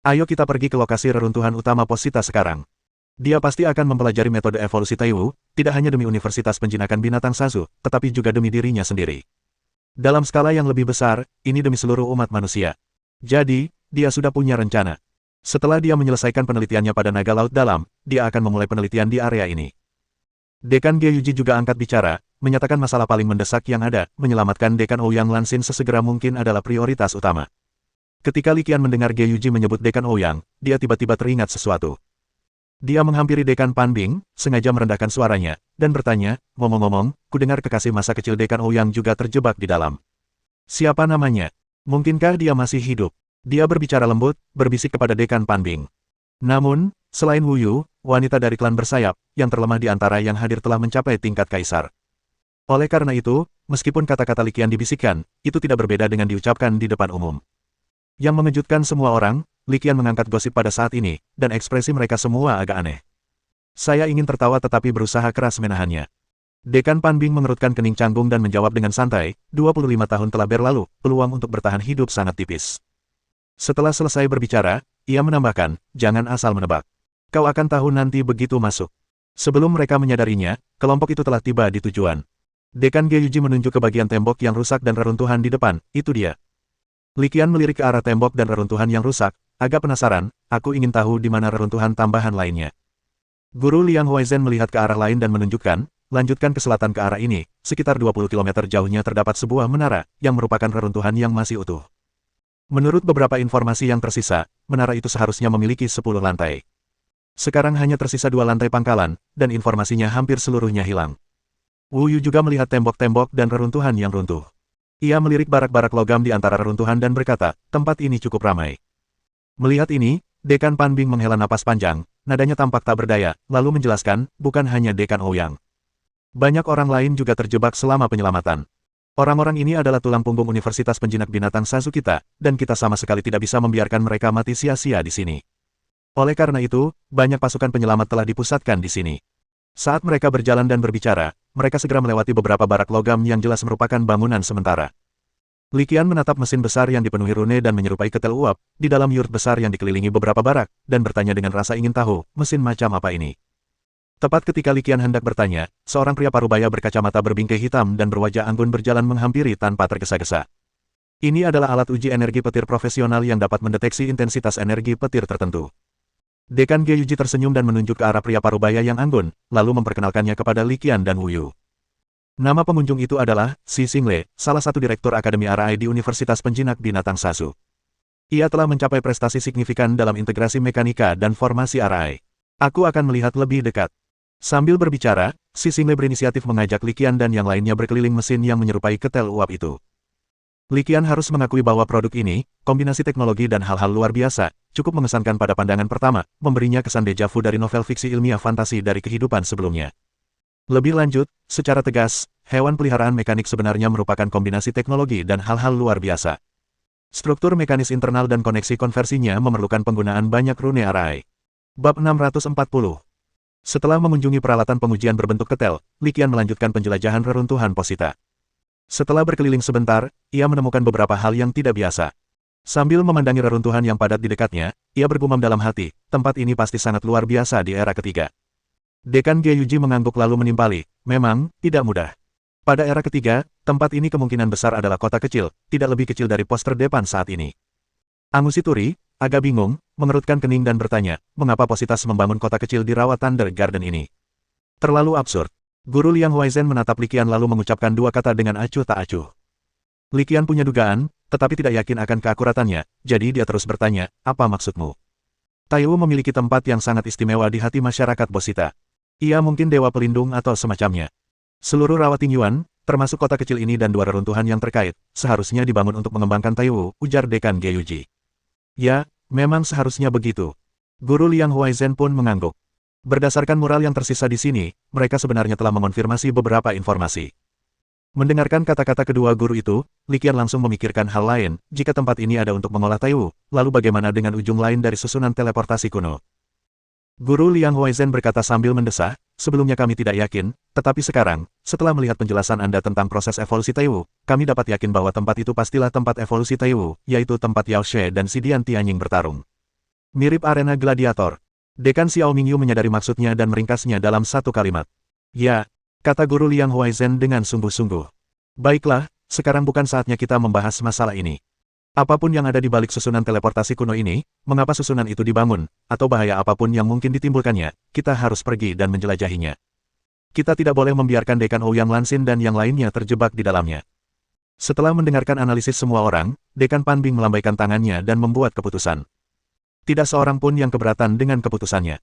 Ayo kita pergi ke lokasi reruntuhan utama Posita sekarang. Dia pasti akan mempelajari metode evolusi Taiwu, tidak hanya demi Universitas Penjinakan Binatang Sasu, tetapi juga demi dirinya sendiri. Dalam skala yang lebih besar, ini demi seluruh umat manusia. Jadi, dia sudah punya rencana. Setelah dia menyelesaikan penelitiannya pada naga laut dalam, dia akan memulai penelitian di area ini. Dekan Gyuji juga angkat bicara, menyatakan masalah paling mendesak yang ada, menyelamatkan Dekan Ouyang Lansin sesegera mungkin adalah prioritas utama. Ketika Li Qian mendengar Gyuji menyebut Dekan Ouyang, dia tiba-tiba teringat sesuatu. Dia menghampiri Dekan Panbing, sengaja merendahkan suaranya, dan bertanya, ngomong-ngomong, kudengar kekasih masa kecil Dekan Ouyang juga terjebak di dalam. Siapa namanya? Mungkinkah dia masih hidup? Dia berbicara lembut, berbisik kepada Dekan Panbing. Namun, selain Wu Yu, wanita dari klan bersayap, yang terlemah di antara yang hadir telah mencapai tingkat kaisar. Oleh karena itu, meskipun kata-kata Li Qian dibisikkan, itu tidak berbeda dengan diucapkan di depan umum. Yang mengejutkan semua orang, Li Qian mengangkat gosip pada saat ini, dan ekspresi mereka semua agak aneh. Saya ingin tertawa tetapi berusaha keras menahannya. Dekan Panbing mengerutkan kening canggung dan menjawab dengan santai, 25 tahun telah berlalu, peluang untuk bertahan hidup sangat tipis. Setelah selesai berbicara, ia menambahkan, jangan asal menebak. Kau akan tahu nanti begitu masuk. Sebelum mereka menyadarinya, kelompok itu telah tiba di tujuan. Dekan Gyuji menunjuk ke bagian tembok yang rusak dan reruntuhan di depan, itu dia. Li Qian melirik ke arah tembok dan reruntuhan yang rusak, agak penasaran, aku ingin tahu di mana reruntuhan tambahan lainnya. Guru Liang Huaizhen melihat ke arah lain dan menunjukkan, lanjutkan ke selatan ke arah ini, sekitar 20 km jauhnya terdapat sebuah menara, yang merupakan reruntuhan yang masih utuh. Menurut beberapa informasi yang tersisa, menara itu seharusnya memiliki 10 lantai. Sekarang hanya tersisa 2 lantai pangkalan, dan informasinya hampir seluruhnya hilang. Wu Yu juga melihat tembok-tembok dan reruntuhan yang runtuh. Ia melirik barak-barak logam di antara reruntuhan dan berkata, tempat ini cukup ramai. Melihat ini, Dekan Panbing menghela napas panjang, nadanya tampak tak berdaya, lalu menjelaskan, bukan hanya Dekan Ouyang. Banyak orang lain juga terjebak selama penyelamatan. Orang-orang ini adalah tulang punggung Universitas Penjinak Binatang Sasu kita, dan kita sama sekali tidak bisa membiarkan mereka mati sia-sia di sini. Oleh karena itu, banyak pasukan penyelamat telah dipusatkan di sini. Saat mereka berjalan dan berbicara, mereka segera melewati beberapa barak logam yang jelas merupakan bangunan sementara. Li Qian menatap mesin besar yang dipenuhi rune dan menyerupai ketel uap, di dalam yurt besar yang dikelilingi beberapa barak, dan bertanya dengan rasa ingin tahu, mesin macam apa ini? Tepat ketika Li Qian hendak bertanya, seorang pria parubaya berkacamata berbingkai hitam dan berwajah anggun berjalan menghampiri tanpa tergesa-gesa. Ini adalah alat uji energi petir profesional yang dapat mendeteksi intensitas energi petir tertentu. Dekan Gyuji tersenyum dan menunjuk ke arah pria parubaya yang anggun, lalu memperkenalkannya kepada Li Qian dan Wu Yu. Nama pengunjung itu adalah Xi Xingle, salah satu direktur Akademi RI di Universitas Penjinak Binatang Sasu. Ia telah mencapai prestasi signifikan dalam integrasi mekanika dan formasi RI. Aku akan melihat lebih dekat. Sambil berbicara, Xi Xingle berinisiatif mengajak Li Qian dan yang lainnya berkeliling mesin yang menyerupai ketel uap itu. Li Qian harus mengakui bahwa produk ini, kombinasi teknologi dan hal-hal luar biasa, cukup mengesankan pada pandangan pertama, memberinya kesan deja vu dari novel fiksi ilmiah fantasi dari kehidupan sebelumnya. Lebih lanjut, secara tegas, hewan peliharaan mekanik sebenarnya merupakan kombinasi teknologi dan hal-hal luar biasa. Struktur mekanis internal dan koneksi konversinya memerlukan penggunaan banyak rune array. Bab 640. Setelah mengunjungi peralatan pengujian berbentuk ketel, Li Qian melanjutkan penjelajahan reruntuhan Posita. Setelah berkeliling sebentar, ia menemukan beberapa hal yang tidak biasa. Sambil memandangi reruntuhan yang padat di dekatnya, ia bergumam dalam hati, tempat ini pasti sangat luar biasa di era ketiga. Dekan Gyuji mengangguk lalu menimpali, memang, tidak mudah. Pada era ketiga, tempat ini kemungkinan besar adalah kota kecil, tidak lebih kecil dari pos terdepan saat ini. Angusituri, agak bingung, mengerutkan kening dan bertanya, mengapa Positas membangun kota kecil di rawa Thunder Garden ini? Terlalu absurd. Guru Liang Huaizen menatap Li Qian lalu mengucapkan dua kata dengan acuh tak acuh. Li Qian punya dugaan, tetapi tidak yakin akan keakuratannya, jadi dia terus bertanya, apa maksudmu? Taiwu memiliki tempat yang sangat istimewa di hati masyarakat Bosita. Ia mungkin dewa pelindung atau semacamnya. Seluruh rawa Tingyuan, termasuk kota kecil ini dan dua reruntuhan yang terkait, seharusnya dibangun untuk mengembangkan Taiwu, ujar Dekan Gyuji. Ya, memang seharusnya begitu. Guru Liang Huaizen pun mengangguk. Berdasarkan mural yang tersisa di sini, mereka sebenarnya telah mengonfirmasi beberapa informasi. Mendengarkan kata-kata kedua guru itu, Li Qian langsung memikirkan hal lain, jika tempat ini ada untuk mengolah Taiwu, lalu bagaimana dengan ujung lain dari susunan teleportasi kuno? Guru Liang Huaizen berkata sambil mendesah, sebelumnya kami tidak yakin, tetapi sekarang, setelah melihat penjelasan Anda tentang proses evolusi Taiwu, kami dapat yakin bahwa tempat itu pastilah tempat evolusi Taiwu, yaitu tempat Yao She dan si Dian Tianying bertarung. Mirip arena gladiator. Dekan Xiao Mingyu menyadari maksudnya dan meringkasnya dalam satu kalimat. Ya, kata Guru Liang Huaizen dengan sungguh-sungguh. Baiklah, sekarang bukan saatnya kita membahas masalah ini. Apapun yang ada di balik susunan teleportasi kuno ini, mengapa susunan itu dibangun, atau bahaya apapun yang mungkin ditimbulkannya, kita harus pergi dan menjelajahinya. Kita tidak boleh membiarkan Dekan Ouyang Lansin dan yang lainnya terjebak di dalamnya. Setelah mendengarkan analisis semua orang, Dekan Panbing melambaikan tangannya dan membuat keputusan. Tidak seorang pun yang keberatan dengan keputusannya.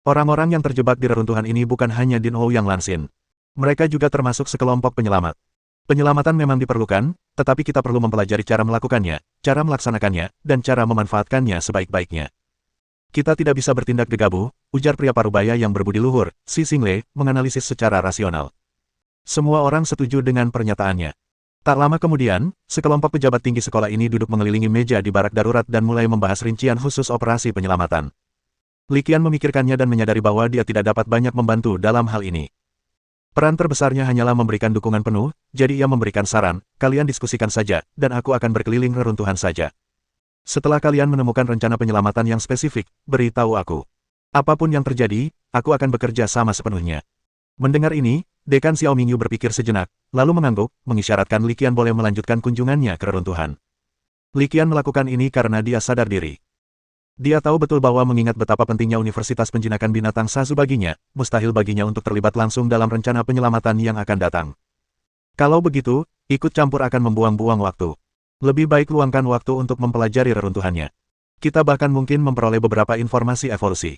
Orang-orang yang terjebak di reruntuhan ini bukan hanya Din Ouyang Lansin. Mereka juga termasuk sekelompok penyelamat. Penyelamatan memang diperlukan, tetapi kita perlu mempelajari cara melakukannya, cara melaksanakannya, dan cara memanfaatkannya sebaik-baiknya. Kita tidak bisa bertindak gegabah, ujar pria parubaya yang berbudi luhur, Si Xingle, menganalisis secara rasional. Semua orang setuju dengan pernyataannya. Tak lama kemudian, sekelompok pejabat tinggi sekolah ini duduk mengelilingi meja di barak darurat dan mulai membahas rincian khusus operasi penyelamatan. Li Qian memikirkannya dan menyadari bahwa dia tidak dapat banyak membantu dalam hal ini. Peran terbesarnya hanyalah memberikan dukungan penuh, jadi ia memberikan saran, kalian diskusikan saja, dan aku akan berkeliling reruntuhan saja. Setelah kalian menemukan rencana penyelamatan yang spesifik, beritahu aku. Apapun yang terjadi, aku akan bekerja sama sepenuhnya. Mendengar ini, Dekan Xiao Mingyu berpikir sejenak, lalu mengangguk, mengisyaratkan Li Qian boleh melanjutkan kunjungannya ke reruntuhan. Li Qian melakukan ini karena dia sadar diri. Dia tahu betul bahwa mengingat betapa pentingnya Universitas Penjinakan Binatang Sazu baginya, mustahil baginya untuk terlibat langsung dalam rencana penyelamatan yang akan datang. Kalau begitu, ikut campur akan membuang-buang waktu. Lebih baik luangkan waktu untuk mempelajari reruntuhannya. Kita bahkan mungkin memperoleh beberapa informasi evolusi.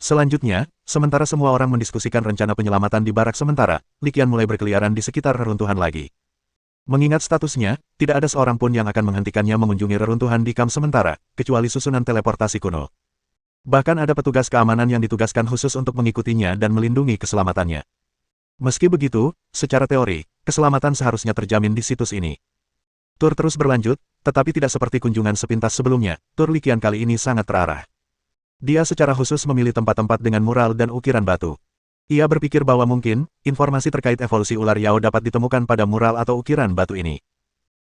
Selanjutnya, sementara semua orang mendiskusikan rencana penyelamatan di barak sementara, Li Qian mulai berkeliaran di sekitar reruntuhan lagi. Mengingat statusnya, tidak ada seorang pun yang akan menghentikannya mengunjungi reruntuhan di kamp sementara, kecuali susunan teleportasi kuno. Bahkan ada petugas keamanan yang ditugaskan khusus untuk mengikutinya dan melindungi keselamatannya. Meski begitu, secara teori, keselamatan seharusnya terjamin di situs ini. Tur terus berlanjut, tetapi tidak seperti kunjungan sepintas sebelumnya, tur Li Qian kali ini sangat terarah. Dia secara khusus memilih tempat-tempat dengan mural dan ukiran batu. Ia berpikir bahwa mungkin, informasi terkait evolusi ular Yao dapat ditemukan pada mural atau ukiran batu ini.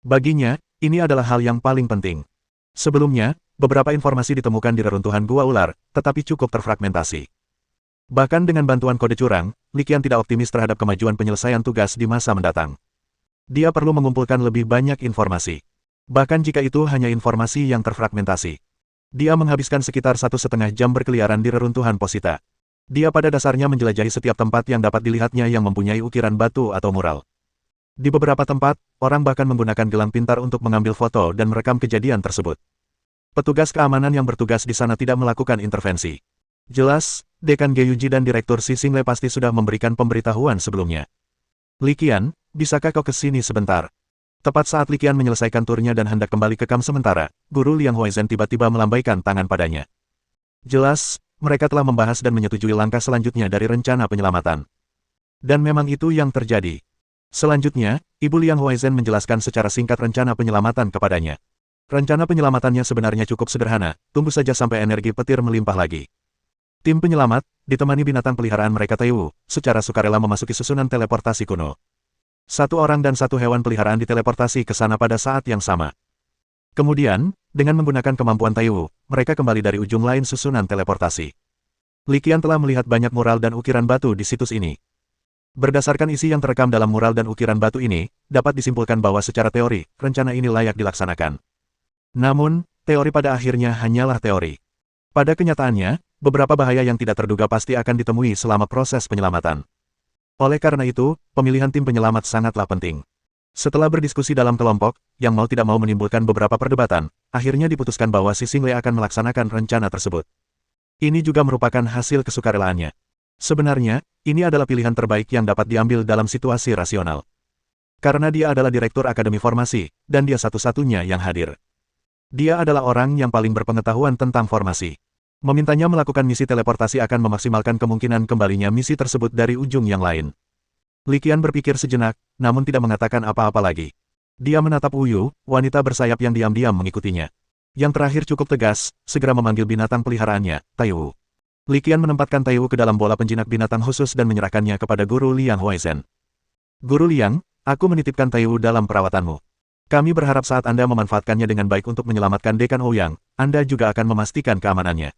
Baginya, ini adalah hal yang paling penting. Sebelumnya, beberapa informasi ditemukan di reruntuhan gua ular, tetapi cukup terfragmentasi. Bahkan dengan bantuan kode curang, Li Qian tidak optimis terhadap kemajuan penyelesaian tugas di masa mendatang. Dia perlu mengumpulkan lebih banyak informasi. Bahkan jika itu hanya informasi yang terfragmentasi. Dia menghabiskan sekitar 1,5 jam berkeliaran di reruntuhan Posita. Dia pada dasarnya menjelajahi setiap tempat yang dapat dilihatnya yang mempunyai ukiran batu atau mural. Di beberapa tempat, orang bahkan menggunakan gelang pintar untuk mengambil foto dan merekam kejadian tersebut. Petugas keamanan yang bertugas di sana tidak melakukan intervensi. Jelas, Dekan Gyuji dan Direktur Si Xingle pasti sudah memberikan pemberitahuan sebelumnya. Li Qian, bisakah kau ke sini sebentar? Tepat saat Li Qian menyelesaikan turnya dan hendak kembali ke kamp sementara, Guru Liang Huaizen tiba-tiba melambaikan tangan padanya. Jelas, mereka telah membahas dan menyetujui langkah selanjutnya dari rencana penyelamatan. Dan memang itu yang terjadi. Selanjutnya, Ibu Liang Huaizen menjelaskan secara singkat rencana penyelamatan kepadanya. Rencana penyelamatannya sebenarnya cukup sederhana, tunggu saja sampai energi petir melimpah lagi. Tim penyelamat, ditemani binatang peliharaan mereka Taiwu, secara sukarela memasuki susunan teleportasi kuno. Satu orang dan satu hewan peliharaan diteleportasi ke sana pada saat yang sama. Kemudian, dengan menggunakan kemampuan Taiwu, mereka kembali dari ujung lain susunan teleportasi. Li Qian telah melihat banyak mural dan ukiran batu di situs ini. Berdasarkan isi yang terekam dalam mural dan ukiran batu ini, dapat disimpulkan bahwa secara teori, rencana ini layak dilaksanakan. Namun, teori pada akhirnya hanyalah teori. Pada kenyataannya, beberapa bahaya yang tidak terduga pasti akan ditemui selama proses penyelamatan. Oleh karena itu, pemilihan tim penyelamat sangatlah penting. Setelah berdiskusi dalam kelompok, yang mau tidak mau menimbulkan beberapa perdebatan, akhirnya diputuskan bahwa Si Xinglei akan melaksanakan rencana tersebut. Ini juga merupakan hasil kesukarelaannya. Sebenarnya, ini adalah pilihan terbaik yang dapat diambil dalam situasi rasional. Karena dia adalah Direktur Akademi Formasi, dan dia satu-satunya yang hadir. Dia adalah orang yang paling berpengetahuan tentang formasi. Memintanya melakukan misi teleportasi akan memaksimalkan kemungkinan kembalinya misi tersebut dari ujung yang lain. Li Qian berpikir sejenak, namun tidak mengatakan apa-apa lagi. Dia menatap Wu Yu, wanita bersayap yang diam-diam mengikutinya. Yang terakhir cukup tegas, segera memanggil binatang peliharaannya, Taiwu. Li Qian menempatkan Taiwu ke dalam bola penjinak binatang khusus dan menyerahkannya kepada Guru Liang Huaizen. Guru Liang, aku menitipkan Taiwu dalam perawatanmu. Kami berharap saat Anda memanfaatkannya dengan baik untuk menyelamatkan Dekan Ouyang, Anda juga akan memastikan keamanannya.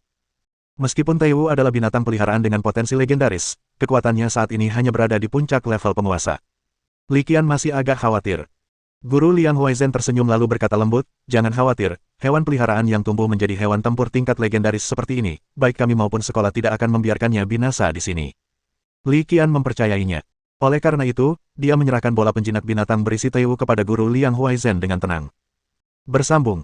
Meskipun Taiwu adalah binatang peliharaan dengan potensi legendaris, kekuatannya saat ini hanya berada di puncak level penguasa. Li Qian masih agak khawatir. Guru Liang Huaizen tersenyum lalu berkata lembut, jangan khawatir, hewan peliharaan yang tumbuh menjadi hewan tempur tingkat legendaris seperti ini, baik kami maupun sekolah tidak akan membiarkannya binasa di sini. Li Qian mempercayainya. Oleh karena itu, dia menyerahkan bola penjinak binatang berisi Taiwu kepada Guru Liang Huaizen dengan tenang. Bersambung.